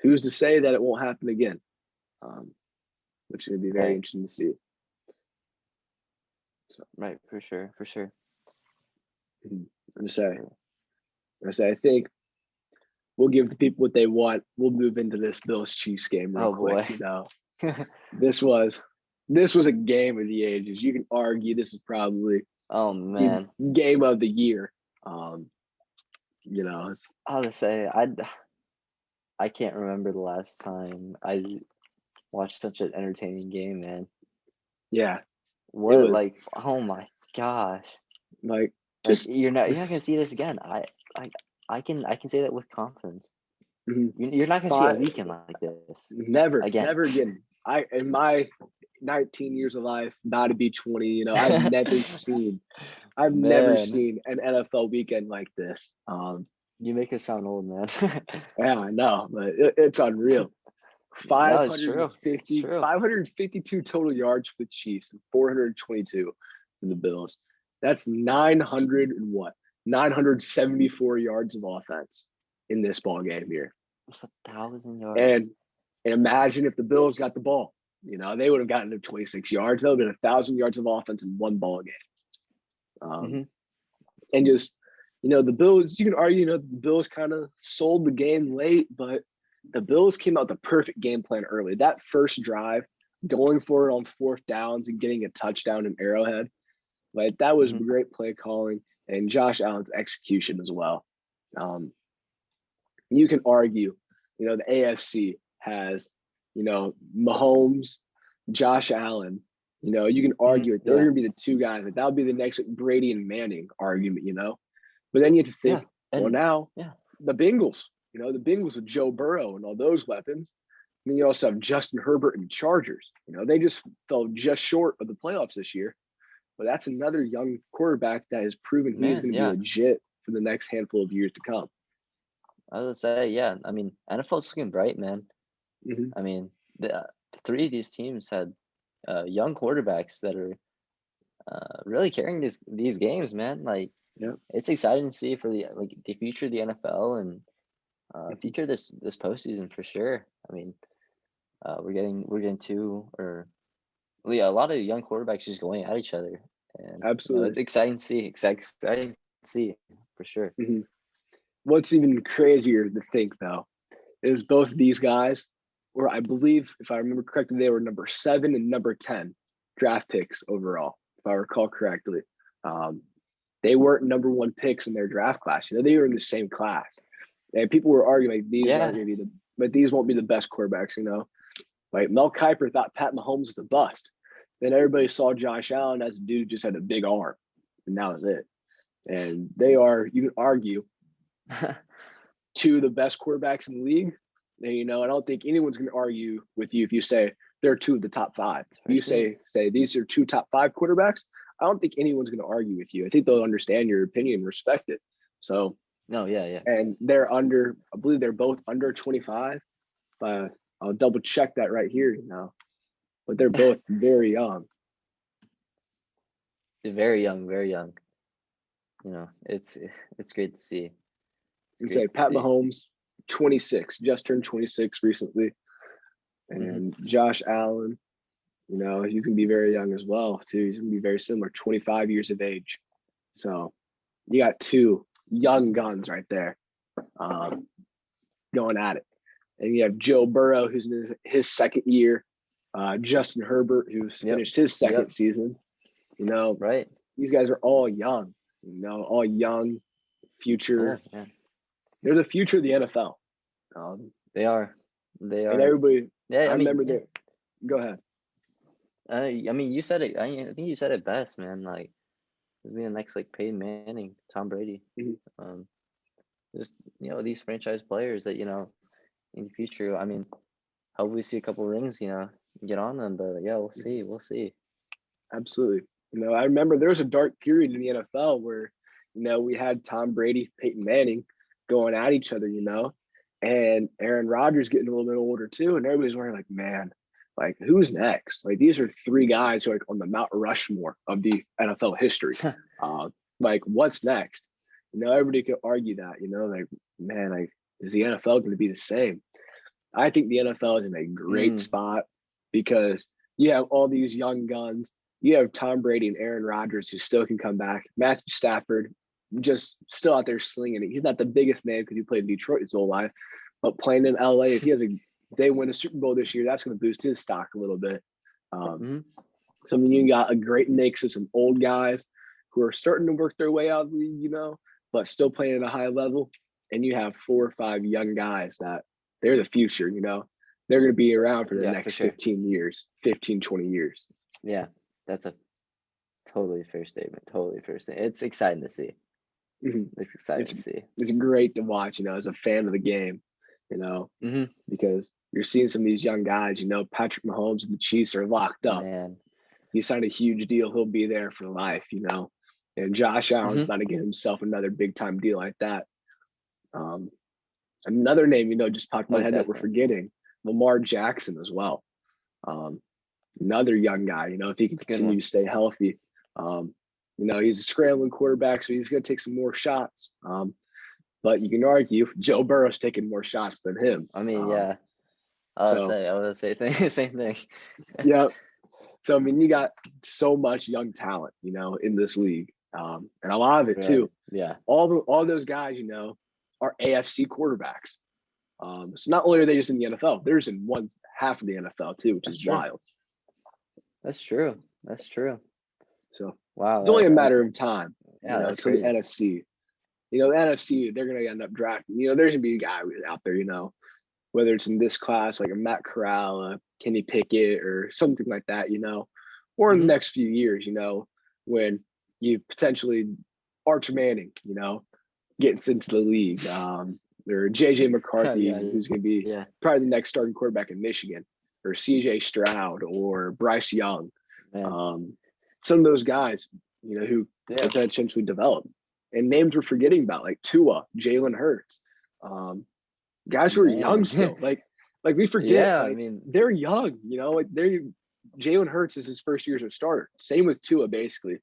who's to say that it won't happen again? Which is going to be very interesting to see. So, right, for sure. I'm say, I think we'll give the people what they want. We'll move into this Bills Chiefs game real quick. Boy. This was a game of the ages. You can argue this is probably the game of the year. It's, I'll just say I can't remember the last time I watched such an entertaining game, man. Yeah. What like oh my gosh. Like just you're not gonna see this again. I can say that with confidence. You're not gonna see a weekend like this. Never again. In my 19 years of life, not to be 20, I've never seen never seen an NFL weekend like this. You make us sound old, man. Yeah, I know, but it's unreal. 552 total yards for the Chiefs and 422 for the Bills. That's 974 yards of offense in this ball game here. That's 1,000 yards. And imagine if the Bills got the ball. They would have gotten to 26 yards. That would have been 1,000 yards of offense in one ball game. And just, the Bills, you can argue, the Bills kind of sold the game late, but the Bills came out the perfect game plan early. That first drive, going for it on fourth downs and getting a touchdown in Arrowhead, like that was great play calling and Josh Allen's execution as well. You can argue, the AFC has, Mahomes, Josh Allen. You can argue they're going to be the two guys. That would be the next Brady and Manning argument, But then you have to think, the Bengals, the Bengals with Joe Burrow and all those weapons. And then you also have Justin Herbert and Chargers. They just fell just short of the playoffs this year. But that's another young quarterback that has proven he's going to be legit for the next handful of years to come. I was going to say, yeah. I mean, NFL's looking bright, man. I mean, the three of these teams had young quarterbacks that are really carrying these games, man. Like, it's exciting to see for the future of the NFL and future this postseason for sure. I mean, we're getting two or a lot of young quarterbacks just going at each other, and absolutely, it's exciting to see. Exciting to see for sure. What's even crazier to think though is both of these guys, or I believe if I remember correctly, they were number 7 and number 10 draft picks overall, if I recall correctly. They weren't number 1 picks in their draft class. They were in the same class. And people were arguing like these aren't going to be but these won't be the best quarterbacks, Like Mel Kiper thought Pat Mahomes was a bust. Then everybody saw Josh Allen as a dude who just had a big arm. And that was it. And they are, you can argue, 2 of the best quarterbacks in the league. And, I don't think anyone's going to argue with you if you say they're 2 of the top 5. You say these are 2 top 5 quarterbacks. I don't think anyone's going to argue with you. I think they'll understand your opinion and respect it. So, no, yeah. And they're I believe they're both under 25. I'll double check that right here, But they're both very young. They're very young, very young. It's great to see. You say Pat Mahomes, 26, just turned 26 recently. And Josh Allen, he's going to be very young as well, too. He's going to be very similar, 25 years of age. So you got 2 young guns right there going at it. And you have Joe Burrow, who's in his second year. Justin Herbert, who's finished his second season. Right. These guys are all young, all young, future. They're the future of the NFL. They are. And everybody, I remember that. Go ahead. I mean, you said it. I think you said it best, man. Like, it's being the next Peyton Manning, Tom Brady. Just these franchise players that in the future. I mean, hope we see a couple rings, get on them. But we'll see. We'll see. Absolutely. I remember there was a dark period in the NFL where we had Tom Brady, Peyton Manning going at each other. and Aaron Rodgers getting a little bit older too, and everybody's wondering like, man, like who's next? Like these are three guys who are like on the Mount Rushmore of the NFL history. Like what's next? Everybody could argue that. Like man, like is the NFL going to be the same? I think the NFL is in a great spot because you have all these young guns. You have Tom Brady and Aaron Rodgers who still can come back. Matthew Stafford just still out there slinging it. He's not the biggest name because he played in Detroit his whole life, but playing in LA, if they win a Super Bowl this year, that's going to boost his stock a little bit. So I mean, you got a great mix of some old guys who are starting to work their way out of the league, but still playing at a high level, and you have 4 or 5 young guys that they're the future. They're going to be around for the next 15 years, 15, 20 years. Yeah, that's a totally fair statement. It's exciting to see. It's exciting to see. It's great to watch, as a fan of the game, because you're seeing some of these young guys, Patrick Mahomes and the Chiefs are locked up. Man. He signed a huge deal. He'll be there for life, and Josh Allen's about to get himself another big time deal like that. Another name, just popped in my head that we're forgetting, Lamar Jackson as well. Another young guy, if he can continue to stay healthy. He's a scrambling quarterback, so he's going to take some more shots. But you can argue Joe Burrow's taking more shots than him. I mean, yeah. I would say same thing. Yeah. So, I mean, you got so much young talent, in this league. And a lot of it too. Yeah. All those guys, are AFC quarterbacks. So not only are they just in the NFL, they're just in one half of the NFL too, which is wild. That's true. So wow, it's only a matter of time. Yeah, that's to the NFC. The NFC, they're going to end up drafting. There's going to be a guy out there, whether it's in this class, like a Matt Corral, Kenny Pickett, or something like that, or in the next few years, when you potentially Arch Manning, gets into the league, or JJ McCarthy, who's going to be probably the next starting quarterback in Michigan, or CJ Stroud, or Bryce Young. Some of those guys, who potentially develop. And names we're forgetting about, like Tua, Jalen Hurts, guys who are young still. Like we forget. Yeah, I mean, they're young. Jalen Hurts is his first year as a starter. Same with Tua, basically.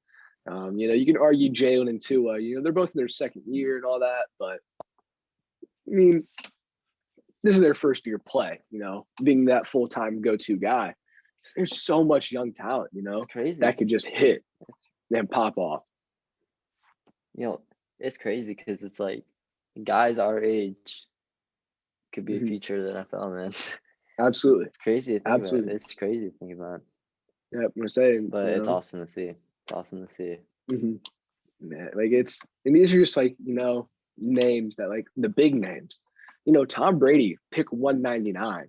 You can argue Jalen and Tua. They're both in their second year and all that, but I mean, this is their first year play. Being that full-time go-to guy. There's so much young talent. It's crazy. That could just hit and pop off. It's crazy because it's like guys our age could be a future of the NFL, man. Absolutely. It's crazy to think about. It's crazy to think about. Yeah, we're saying. But it's awesome to see. Man, and these are just like, names that like the big names. Tom Brady, pick 199.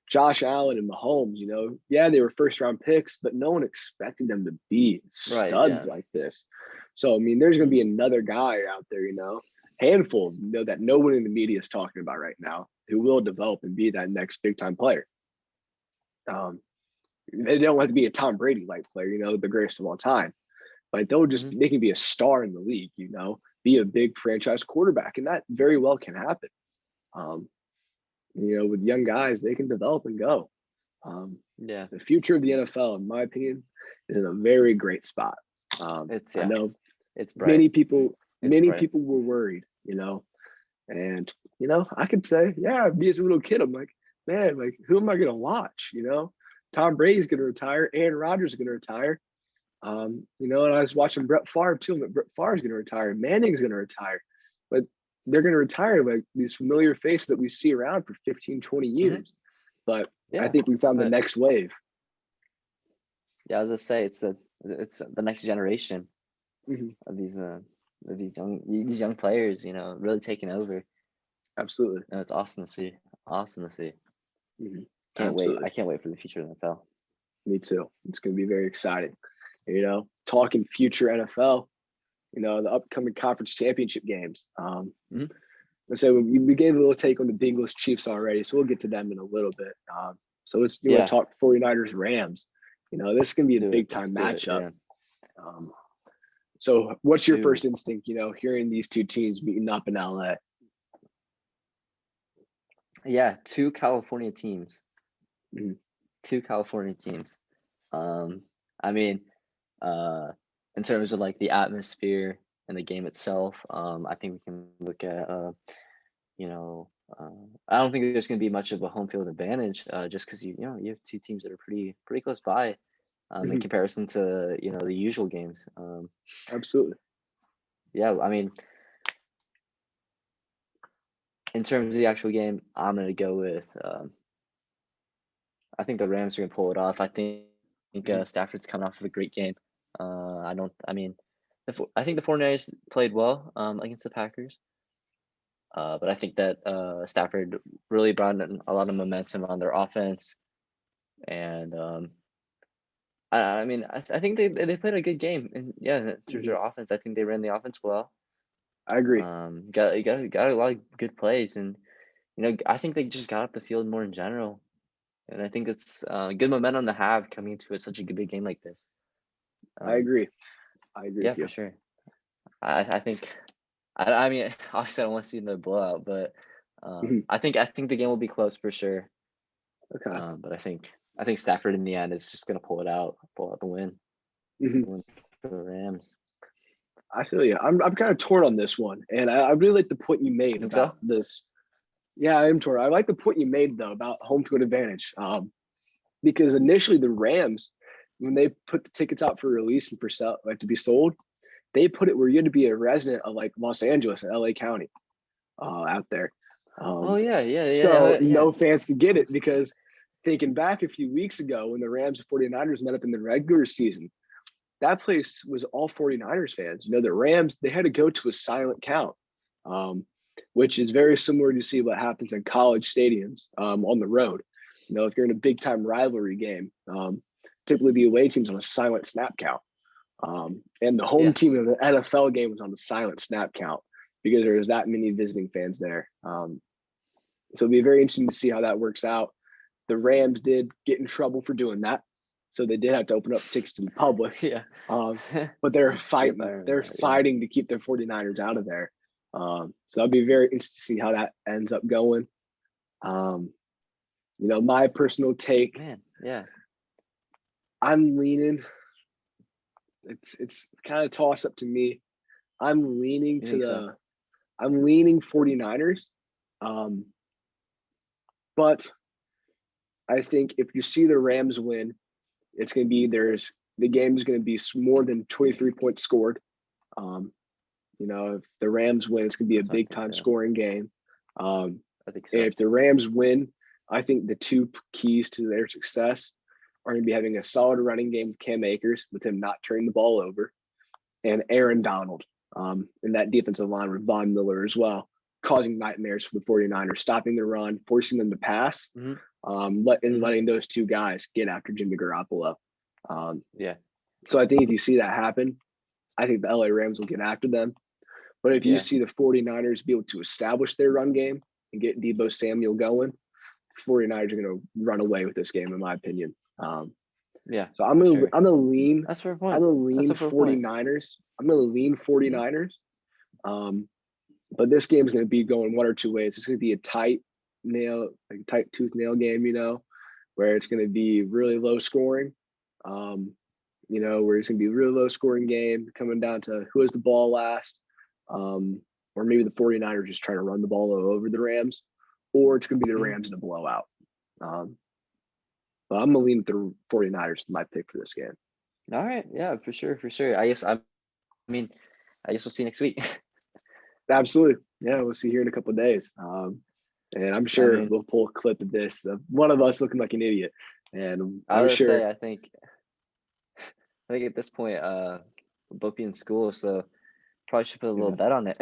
Josh Allen and Mahomes, they were first round picks, but no one expected them to be studs like this. So, I mean, there's going to be another guy out there, handful, that no one in the media is talking about right now who will develop and be that next big time player. They don't have to be a Tom Brady like player, the greatest of all time, but they can be a star in the league, be a big franchise quarterback, and that very well can happen. With young guys, they can develop and go. The future of the NFL, in my opinion, is in a very great spot. I know it's bright. Many people were worried, and I could say, be as a little kid, I'm like, man, like who am I gonna watch? Tom Brady's gonna retire, Aaron Rodgers is gonna retire. And I was watching Brett Favre too. But Brett Favre's gonna retire, Manning's gonna retire, but they're going to retire like these familiar faces that we see around for 15, 20 years. But I think we found the next wave. Yeah, I was going to say it's the next generation of these young players, really taking over. Absolutely. And it's awesome to see. Can't wait. I can't wait for the future of the NFL. Me too. It's going to be very exciting. Talking future NFL. The upcoming conference championship games. So we gave a little take on the Bengals Chiefs already, so we'll get to them in a little bit. So let's talk 49ers Rams. This is going to be a big time matchup. So what's your first instinct, hearing these two teams meeting up in LA? Yeah, two California teams. Mhm. Two California teams. Um, I mean, uh, in terms of like the atmosphere and the game itself, I think we can look at you know, I don't think there's going to be much of a home field advantage, just because you have two teams that are pretty close by, in Mhm. comparison to the usual games. Absolutely. Yeah, I mean, in terms of the actual game, I'm gonna go with. I think the Rams are gonna pull it off. I think Mhm. Stafford's coming off of a great game. I don't. I mean, I think the 49ers played well against the Packers. But I think that Stafford really brought in a lot of momentum on their offense, and I mean, I think they played a good game, and yeah, through Mhm. their offense, I think they ran the offense well. I agree. Got a lot of good plays, and I think they just got up the field more in general, and I think it's good momentum to have coming into such a big game like this. I Um, agree. I agree yeah, with for you. sure. I think I mean obviously I don't want to see another blowout, but Mhm. I think the game will be close for sure. Okay. But I think Stafford in the end is just gonna pull out Mhm. the win for the Rams. I feel you. I'm kind of torn on this one, and I really like the point you You made think about so? this. Yeah, I am torn. I like the point you made though about home field advantage, because initially the Rams, when they put the tickets out for release and for sale, like to be sold, they put it where you had to be a resident of like Los Angeles and LA County, out there. Oh Um, yeah, yeah, yeah, so yeah. no fans could get I it was because thinking back a few weeks ago when the Rams and 49ers met up in the regular season, that place was all 49ers fans. The Rams, they had to go to a silent count, um, which is very similar to see what happens in college stadiums, on the road. If you're in a big time rivalry game, typically the away team's on a silent snap count. And the home yeah, team of the NFL game was on a silent snap count because there was that many visiting fans there. So it'll be very interesting to see how that works out. The Rams did get in trouble for doing that, so they did have to open up tickets to the public. yeah. Um, but they're Yep, I fighting. They're remember that. Yeah. fighting to keep their 49ers out of there. So I'll be very interested to see how that ends up going. Um, my personal take, Man, yeah. I'm leaning. It's kind of toss up to me. I'm leaning You to think so? the. I'm leaning 49ers. Um, but I think if you see the Rams win, it's going to be the game is going to be more than 23 points scored. Um, if the Rams win, it's going to be a That's my big pick time too. scoring game. Um, I think and so. if the Rams win, I think the two keys to their success are going to be having a solid running game with Cam Akers, with him not turning the ball over, and Aaron Donald, in that defensive line with Von Miller as well, causing nightmares for the 49ers, stopping the run, forcing them to pass, Hmm. Hmm. letting those two guys get after Jimmy Garoppolo. Um, Yeah, so I think if you see that happen, I think the LA Rams will get after them. But if you yeah, see the 49ers be able to establish their run game and get Debo Samuel going, 49ers are going to run away with this game, in my opinion. yeah, So for sure. That's a fair I'm point. gonna That's lean a fair point. 49ers. I'm gonna lean Hmm. 49ers. But this game is gonna be going one or two ways. It's gonna be a tight tooth nail game, where it's gonna be really low scoring. Um, where it's gonna be a really low scoring game coming down to who has the ball last. Or maybe the 49ers just trying to run the ball over the Rams, or it's gonna be the Hmm. Rams in a blowout. Um, but I'm gonna lean with the 49ers, my pick for this game. All right, yeah, for sure, for sure. I mean, I guess we'll see you next week. Absolutely. Yeah, we'll see here in a couple of days. And I'm I sure mean, we'll pull a clip of this, of one of us looking like an idiot. And I I'm would say sure, I think at this point, we'll both be in school, so probably should put a little yeah, bet on it.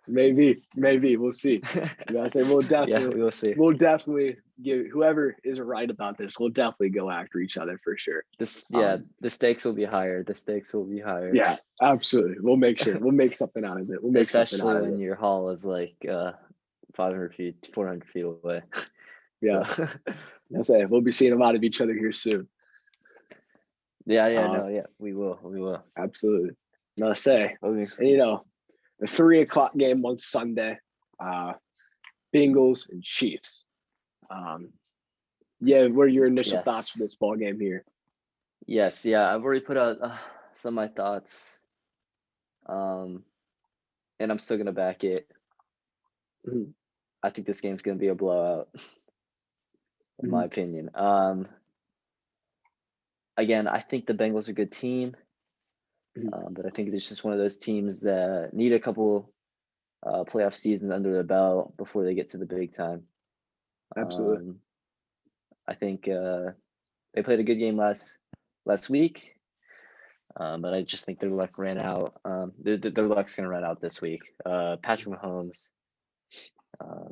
maybe we'll see. I say Yeah, we will see. we'll definitely give whoever is right about this. We'll definitely go after each other for sure. Yeah, Um, the stakes will be higher. The stakes will be higher. yeah, absolutely. We'll make sure. We'll make something out of it. We'll make something Especially out of when it. your hall is like 500 feet, 400 feet away. So Yeah, I say we'll be seeing a lot of each other here soon. yeah, Uh, no, yeah, we will. absolutely. I say, Okay. and the 3 o'clock game on Sunday. Uh, Bengals and Chiefs. Um, yeah, what are your initial thoughts for Yes. this ball game here? Yes. Yeah. I've already put out some of my thoughts. And I'm still gonna back it. Mhm, I think this game's gonna be a blowout, in mhm, my opinion. Again, I think the Bengals are a good team, mhm. but I think it's just one of those teams that need a couple playoff seasons under their belt before they get to the big time. Absolutely. Um, I think they played a good game last week, but I just think their luck ran out. Their luck's gonna run out this week. Patrick Mahomes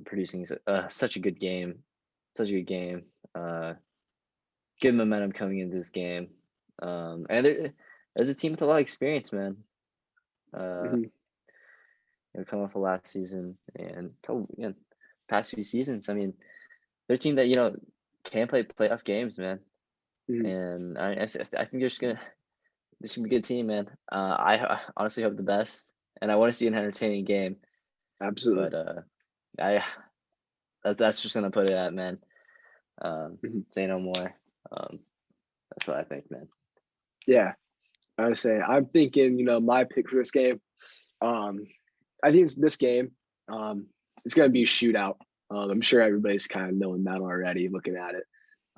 producing such a good game, such a good game. Uh, Good momentum coming into this game. And there's a team with a lot of experience, man. Uh, Mhm. coming off of last season and past few seasons. I mean, they're a team that can play playoff games, man. Mhm. And I think this should be a good team, man. I honestly hope the best, and I want to see an entertaining game. Absolutely. But I that's just gonna put it at, man. Mhm. Say no more. Um, that's what I think, man. Yeah, I would say I'm thinking, my pick for this game. Um, I think this game. It's going to be a shootout. I'm sure everybody's kind of knowing that already, looking at it.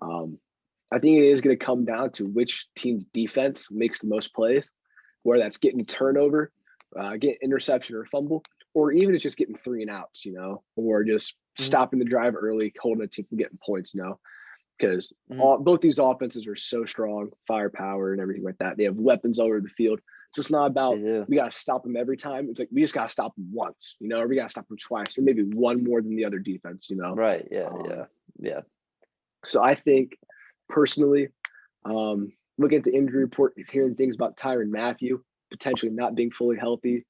Um, I think it is going to come down to which team's defense makes the most plays, whether that's getting a turnover, getting interception or fumble, or even it's just getting 3 and outs, or just Mhm, stopping the drive early, holding a team from getting points, because mhm. both these offenses are so strong, firepower and everything like that. They have weapons all over the field. So it's not They about do. we got to stop them every time. It's like we just got to stop them once, or we got to stop them twice, or maybe one more than the other defense. Right. Yeah. Um, Yeah. Yeah. so I think personally, looking at the injury report, hearing things about Tyrann Mathieu potentially not being fully healthy,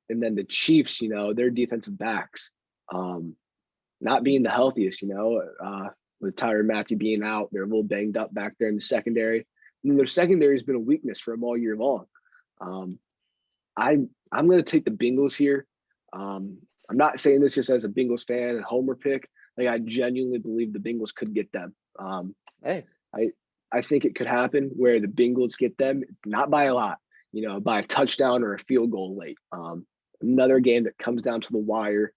and then the Chiefs, their defensive backs not being the healthiest, with Tyrann Mathieu being out, they're a little banged up back there in the secondary. And their secondary has been a weakness for them all year long. Um, I'm going to take the Bengals here. Um, I'm not saying this just as a Bengals fan and homer pick. Like I genuinely believe the Bengals could get them. Hey. I I think it could happen where the Bengals get them, not by a lot, by a touchdown or a field goal late. Another game that comes down to the wire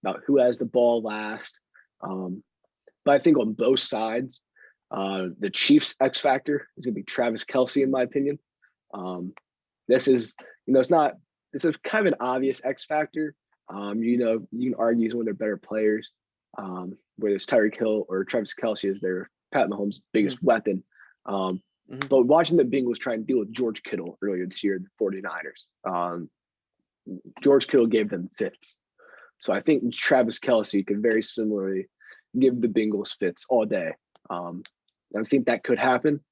about who has the ball last. Um, but I think on both sides, the Chiefs' X factor is going to be Travis Kelce, in my opinion. Um, this is, it's not, it's a kind of an obvious X factor. You can argue he's one of their better players, whether it's Tyreek Hill or Travis Kelce is their Pat Mahomes' Mhm, biggest weapon. Um, mhm. but watching the Bengals try and deal with George Kittle earlier this year, the 49ers, George Kittle gave them fits. So I think Travis Kelce could very similarly give the Bengals fits all day. Um, I think that could happen.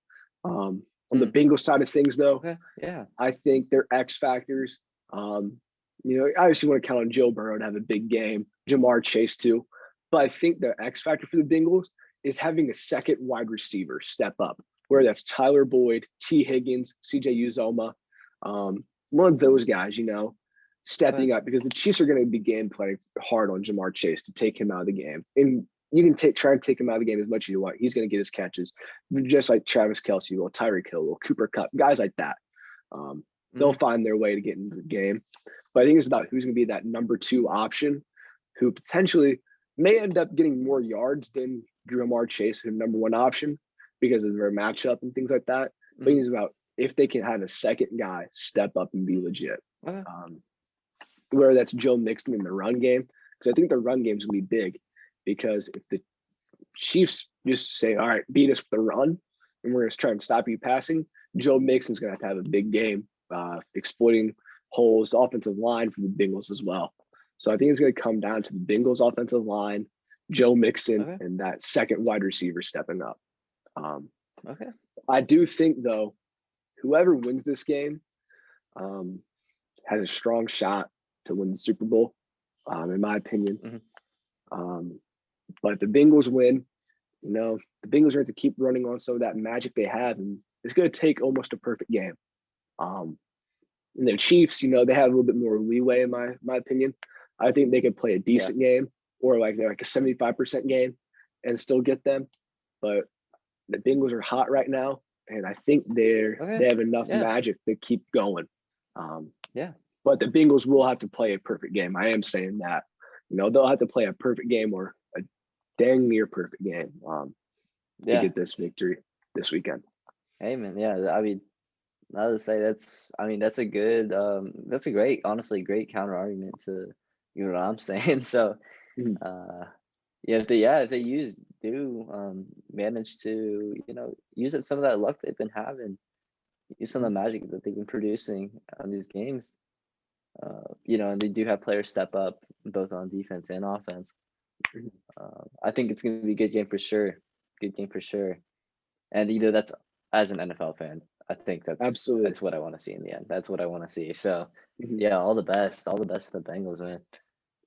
On the Mm. Bengals side of things, though, Okay. Yeah. I think their X factors. I obviously want to count on Joe Burrow to have a big game, Jamar Chase too, but I think the X factor for the Bengals is having a second wide receiver step up, where that's Tyler Boyd, T. Higgins, C.J. Uzoma, one of those guys, Okay. stepping up because the Chiefs are going to be game planning hard on Jamar Chase to take him out of the game. And you can try and take him out of the game as much as you want. He's going to get his catches, just like Travis Kelce, or Tyreek Hill, or Cooper Kupp, guys like that. Um, they'll Mhm. find their way to get into the game. But I think it's about who's going to be that number 2 option who potentially may end up getting more yards than Jamar Chase, who number 1 option, because of their matchup and things like that. But Mhm. it's about if they can have a second guy step up and be legit. Okay. Um, whether that's Joe Mixon in the run game, because I think the run game is going to be big. Because if the Chiefs just say, all right, beat us with the run, and we're going to try and stop you passing, Joe Mixon's going to have a big game, exploiting holes, the offensive line for the Bengals as well. So I think it's going to come down to the Bengals offensive line, Joe Mixon, Okay. and that second wide receiver stepping up. Um, Okay. I do think, though, whoever wins this game um, has a strong shot to win the Super Bowl, in my opinion. Mhm. Um, but if the Bengals win, the Bengals are going to keep running on some of that magic they have, and it's going to take almost a perfect game. Um, and the Chiefs, they have a little bit more leeway in my opinion. I think they can play a Yeah. decent game, or like they're like a 75% game and still get them. But the Bengals are hot right now, and I think they Okay. have enough Yeah. magic to keep going. Yeah. But the Bengals will have to play a perfect game. I am saying that. They'll have to play a perfect game or a dang near perfect game to Yeah. get this victory this weekend. Hey man, yeah. I mean, I would say that's a good that's a great, honestly great counter argument to what I'm saying. So Mhm. uh if they manage to, use some of that luck they've been having, use some of the magic that they've been producing on these games, and they do have players step up both on defense and offense. Mhm. I think it's going to be a good game for sure. Good game for sure. And that's, as an NFL fan, I think Absolutely. that's what I want to see in the end. That's what I want to see. So Mhm. yeah, all the best to the Bengals, man.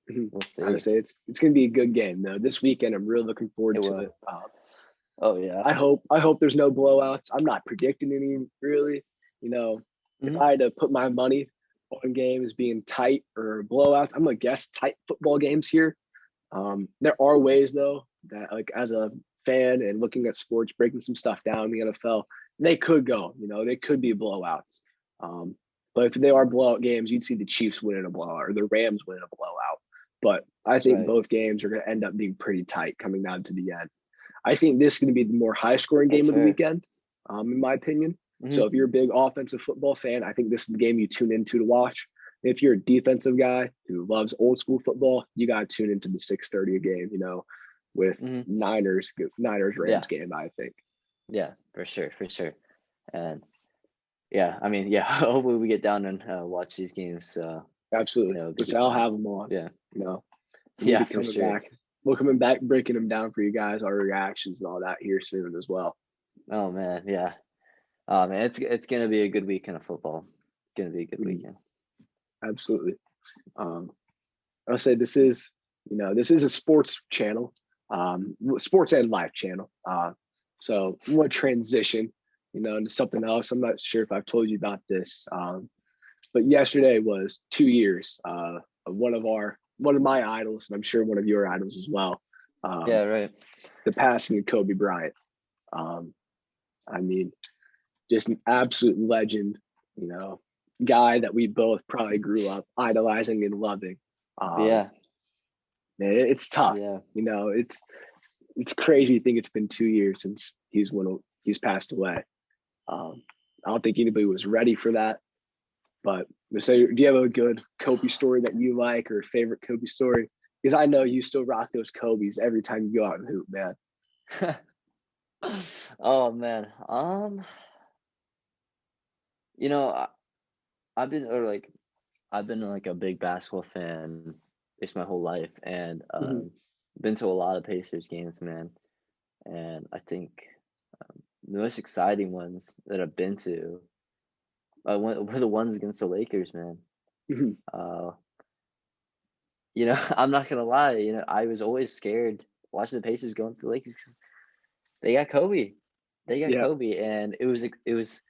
Mhm. We'll I would see. say it's going to be a good game though. This weekend, I'm really looking It forward to will. it. Oh yeah. I hope there's no blowouts. I'm not predicting any really. If Hmm. I had to put my money on games being tight or blowouts, I'm gonna guess tight football games here. There are ways though that, like, as a fan and looking at sports, breaking some stuff down in the NFL, they could go. They could be blowouts. Um, but if they are blowout games, you'd see the Chiefs winning a blowout or the Rams winning a blowout. But I That's think right. both games are going to end up being pretty tight coming down to the end. I think this is going to be the more high scoring That's game of the fair. weekend, in my opinion. Hmm. So if you're a big offensive football fan, I think this is the game you tune into to watch. If you're a defensive guy who loves old school football, you got to tune into the 6:30 game, with Hmm. Niners Rams Yeah. game, I think. Yeah. For sure. For sure. And yeah, I mean, yeah. Hopefully we get down and watch these games. Absolutely. It'll be Because good I'll time. have them on. Yeah. You know, we'll Yeah. be For coming sure. back. We're coming back, breaking them down for you guys, our reactions and all that here soon as well. Oh man. Yeah. Oh man, it's gonna be a good weekend of football. It's gonna be a good Mhm. weekend. Absolutely. Um, I'll say this is a sports channel, sports and life channel. So I'm going to transition, into something else. I'm not sure if I've told you about this, but yesterday was 2 years of one of my idols, and I'm sure one of your idols as well. Yeah. Um, Right. the passing of Kobe Bryant. Um, I mean, just an absolute legend, you know, guy that we both probably grew up idolizing and loving. Um, Yeah. Man, it's tough. Yeah. It's crazy to think it's been 2 years since he's passed away. I don't think anybody was ready for that. But so, do you have a good Kobe story that you like or favorite Kobe story? Because I know you still rock those Kobe's every time you go out and hoop, man. Oh man. You know, I've been or like I've been like a big basketball fan just my whole life, and Mhm. been to a lot of Pacers games, man. And I think the most exciting ones that I've been to were the ones against the Lakers, man. Mhm. Uh, I'm not gonna lie. I was always scared watching the Pacers going through the Lakers because they got Kobe. They got Yeah. Kobe, and it was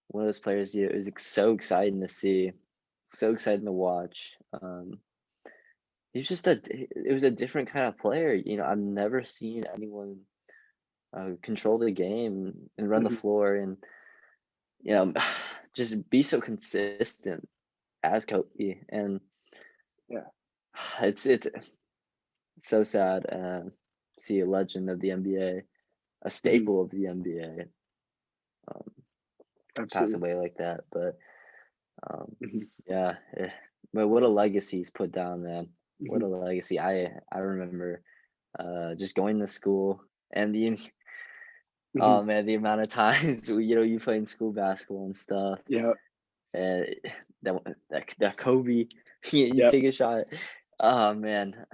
one of those players. It was so exciting to see, so exciting to watch. He was just it was a different kind of player. I've never seen anyone control the game and run the Mhm. floor and you know just be so consistent as Kobe. And Yeah. it's so sad see a legend of the NBA, a Mhm. staple of the NBA, um, pass Absolutely. away like that. But um, Mhm. yeah, but what a legacy he's put down, man. What a Mhm. legacy. I remember just going to school and Mhm. oh man, the amount of times you play in school basketball and stuff, Yeah. and that Kobe, you Yep. take a shot. Oh man,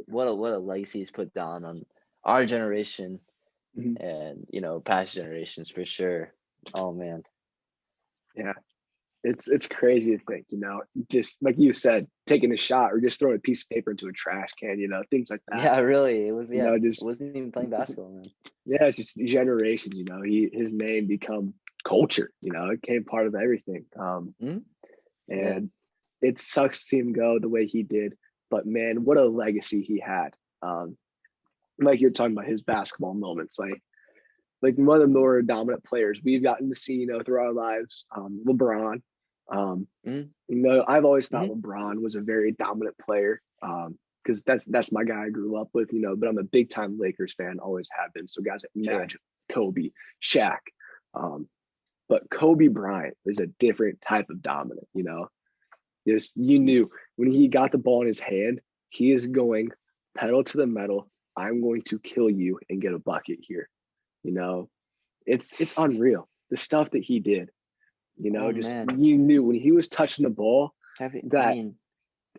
what a legacy he's put down on our generation Mhm. and past generations for sure. Oh man. Yeah. It's crazy to think, just like you said, taking a shot or just throwing a piece of paper into a trash can, things like that. Yeah, really. It was, yeah. I Just wasn't even playing basketball, man. yeah, it's just generations. His name become culture. It became part of everything. Hmm. Yeah. And it sucks to see him go the way he did. but man, what a legacy he had. Um, like you're talking about his basketball moments, like one of the more dominant players we've gotten to see, through our lives. LeBron. Um, Mm, I've always thought mm-hmm. LeBron was a very dominant player. Because that's my guy I grew up with, but I'm a big time Lakers fan, always have been. So guys like Sure. Magic, Kobe, Shaq. Um, but Kobe Bryant is a different type of dominant. Just you knew when he got the ball in his hand, he is going pedal to the metal. I'm going to kill you and get a bucket here. You know, it's unreal. The stuff that he did, Oh just man. you knew when he was touching the ball I that mean,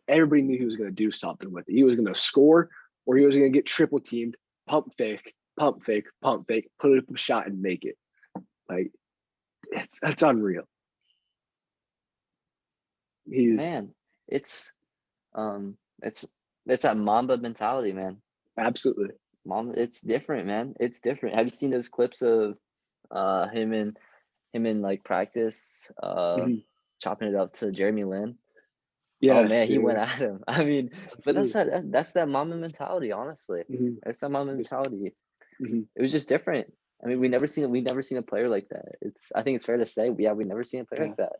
everybody knew he was going to do something with it. He was going to score or he was going to get triple teamed, pump fake, pump fake, pump fake, put up a shot and make it. Like that's unreal. He's man, it's um, it's that Mamba mentality, man. absolutely. It's different, man. It's different. Have you seen those clips of uh him in him in like practice, Mhm. chopping it up to Jeremy Lin? Oh Yes, man, he went dude. at him. I mean, but Absolutely. that's that Mamba mentality, honestly. Mhm. That's that Mamba Just, mentality. mhm. It was just different. I mean, we never seen a player like that. I think it's fair to say, yeah, we never seen a player Yeah. like that.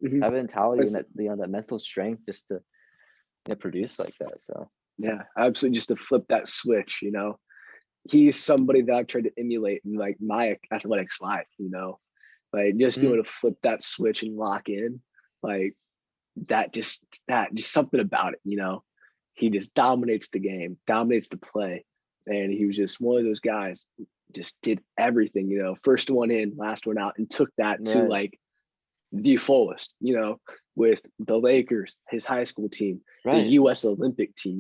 Mhm. Have a mentality and That's, that that mental strength just to produce like that. So yeah, absolutely. Just to flip that switch. He's somebody that I've tried to emulate in like my athletics life. Like just being mm, able to flip that switch and lock in, like that just something about it. He just dominates the game, dominates the play. And he was just one of those guys, just did everything, first one in, last one out, and took that to right, like the fullest, with the Lakers, his high school team, the right. US Olympic team,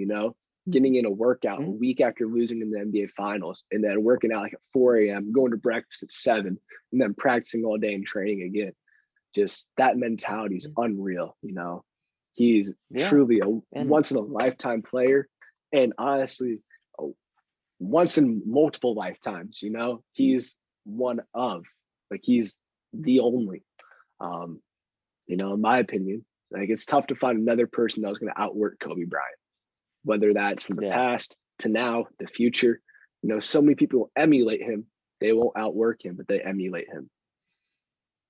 getting in a workout a Mm, week after losing in the NBA finals and then working out like at 4 a.m., going to breakfast at 7, and then practicing all day and training again. Just that mentality is mm, unreal. He's yeah, truly a and once in a lifetime player. And honestly, a once in multiple lifetimes. He's one of, like, he's the only. Um, in my opinion, like it's tough to find another person that was going to outwork Kobe Bryant, whether that's from the yeah, past to now, the future. So many people will emulate him. They won't outwork him, but they emulate him.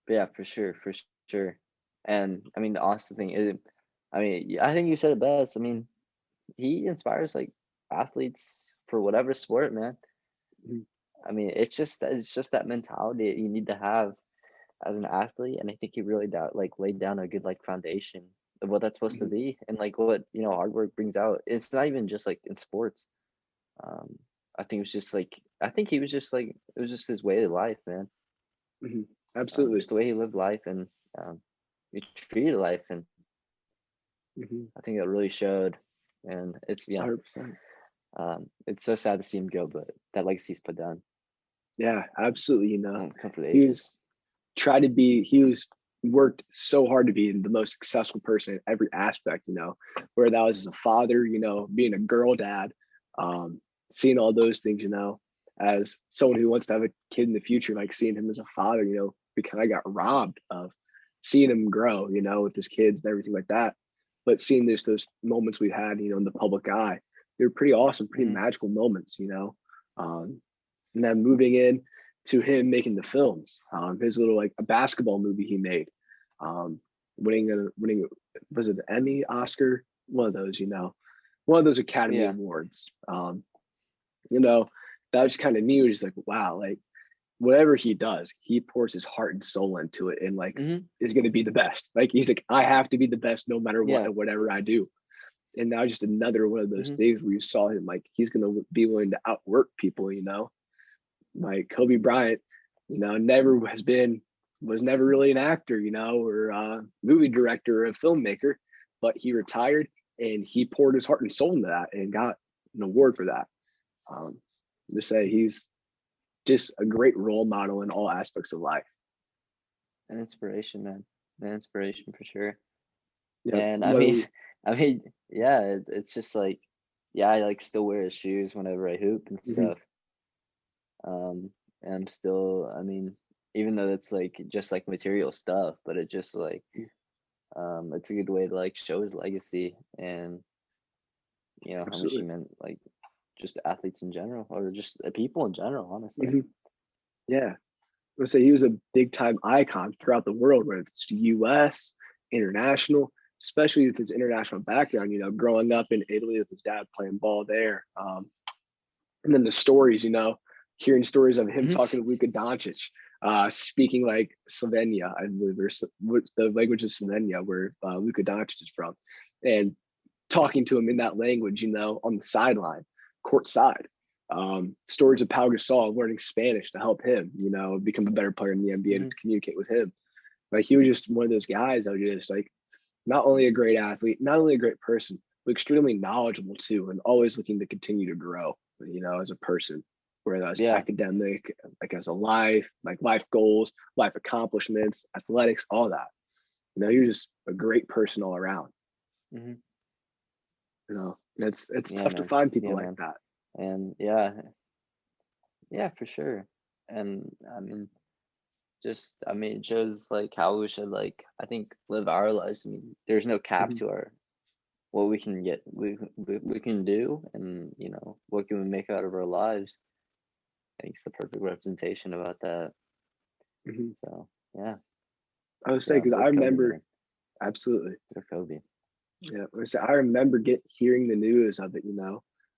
yeah, for sure. And I mean, the awesome thing is, I mean, I think you said it best. I mean, he inspires like athletes for whatever sport, man. Mhm. I mean, it's just that mentality that you need to have as an athlete, and I think he really laid down a good like foundation of what that's supposed to Mhm. be, and like what hard work brings out. It's not even just like in sports. Um, I think it was just like I think he was just like it was just his way of life, man. Mhm. Absolutely. Just the way he lived life and he treated life, and Mhm. I think it really showed. And 100%. it's so sad to see him go, but that legacy's put down. Yeah, absolutely. Come for the He ages. was he was worked so hard to be the most successful person in every aspect, where that was as a father, being a girl dad, um, seeing all those things, as someone who wants to have a kid in the future, like seeing him as a father, we kind of got robbed of seeing him grow, with his kids and everything like that. But seeing those moments we had, in the public eye, they're pretty awesome, pretty Mm, magical moments. Um, and then moving in to him making the films, his little like a basketball movie he made, um, winning was it the Emmy, Oscar, one of those Academy yeah. Awards. You know, that was kind of neat. It was just like, wow, like whatever he does, he pours his heart and soul into it, and like Hmm. is going to be the best. Like he's like, I have to be the best no matter what Yeah. and whatever I do. And now just another one of those Hmm. things where you saw him like he's going to be willing to outwork people. Like Kobe Bryant, was never really an actor, or a movie director or a filmmaker, but he retired and he poured his heart and soul into that and got an award for that. Um, to say he's just a great role model in all aspects of life. An inspiration, man. An inspiration for sure. Yep. And I Whether mean, we, I mean, yeah, it's just like, yeah, I like still wear his shoes whenever I hoop and mhm, stuff. And I'm still, I mean, even though it's like just like material stuff, but it just like, it's a good way to like show his legacy. And you know, how much he Absolutely. meant, like, just athletes in general, or just people in general, honestly. Hmm. Yeah. Let's say he was a big time icon throughout the world, whether it's US, international, especially with his international background, growing up in Italy with his dad playing ball there. And then the stories, hearing stories of him Hmm. talking to Luka Doncic, speaking like Slovenia, I believe, or the language of Slovenia, where Luka Doncic is from, and talking to him in that language, on the sideline, court side. Stories of Pau Gasol learning Spanish to help him, become a better player in the NBA to Hmm. communicate with him. Like he was just one of those guys that was just like not only a great athlete, not only a great person, but extremely knowledgeable too, and always looking to continue to grow, as a person, whether that's Yeah. academic, like as a life, like life goals, life accomplishments, athletics, all that. He was just a great person all around. Hmm. It's Yeah, tough to man. find people Yeah, like man. that. And yeah, yeah, for sure. And I mean, it shows like how we should, like, I think, live our lives. I mean, there's no cap Mhm. to our what we can get, we can do, and what can we make out of our lives. I think it's the perfect representation about that. Mhm. So yeah, I would say yeah, because I go Kobe, remember man, absolutely. go Kobe. Yeah, I remember hearing the news of it.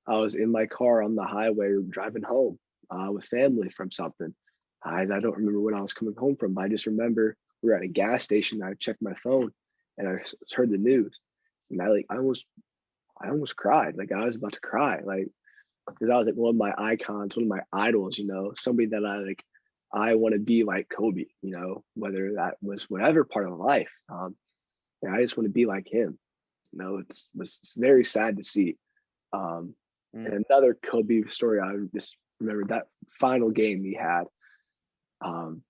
I was in my car on the highway driving home with family from something. I don't remember when I was coming home from, but I just remember we were at a gas station. I checked my phone and I heard the news, and I almost cried. Like I was about to cry, like because I was like one of my icons, one of my idols. Somebody that I want to be like Kobe. Whether that was whatever part of life. Yeah, I just want to be like him. It's very sad to see. Um, Mm. and another Kobe story, I just remember that final game he had, um,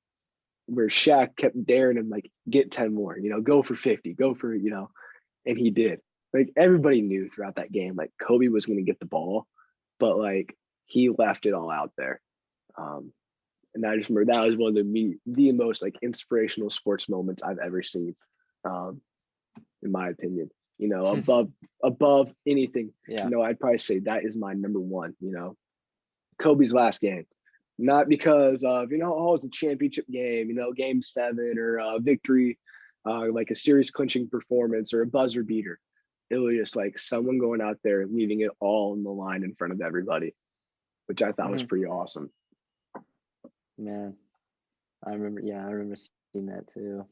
where Shaq kept daring him like get 10 more, go for 50, go for, and he did. Like everybody knew throughout that game, like Kobe was going to get the ball, but like he left it all out there. Um, and I just remember that was one of the most like inspirational sports moments I've ever seen. Um, in my opinion. Above anything, Yeah. I'd probably say that is my number one. Kobe's last game, not because of oh it's a championship game, game seven or a victory, like a series clinching performance or a buzzer beater. It was just like someone going out there leaving it all on the line in front of everybody, which I thought was Hmm. pretty awesome. Man, I remember. Yeah, I remember seeing that too.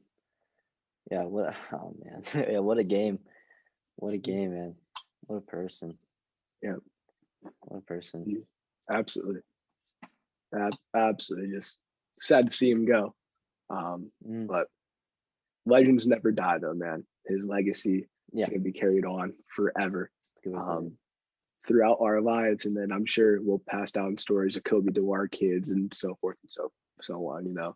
Yeah. What? Oh man. Yeah. What a game. What a game, man. What a person. Yeah, What a person. absolutely, absolutely. Just sad to see him go. Mm. But legends never die, though, man. His legacy is Yeah. going to be carried on forever, Let's go with that. um, throughout our lives, and then I'm sure we'll pass down stories of Kobe to our kids and so forth and so on.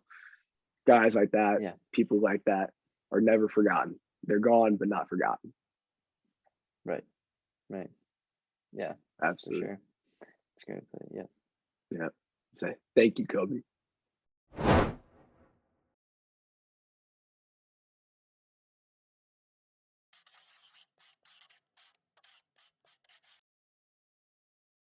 Guys like that, Yeah. people like that, are never forgotten. They're gone, but not forgotten. Right. Right. Yeah. For Absolutely. sure. It's great. But yeah. Yeah. Say thank you, Kobe.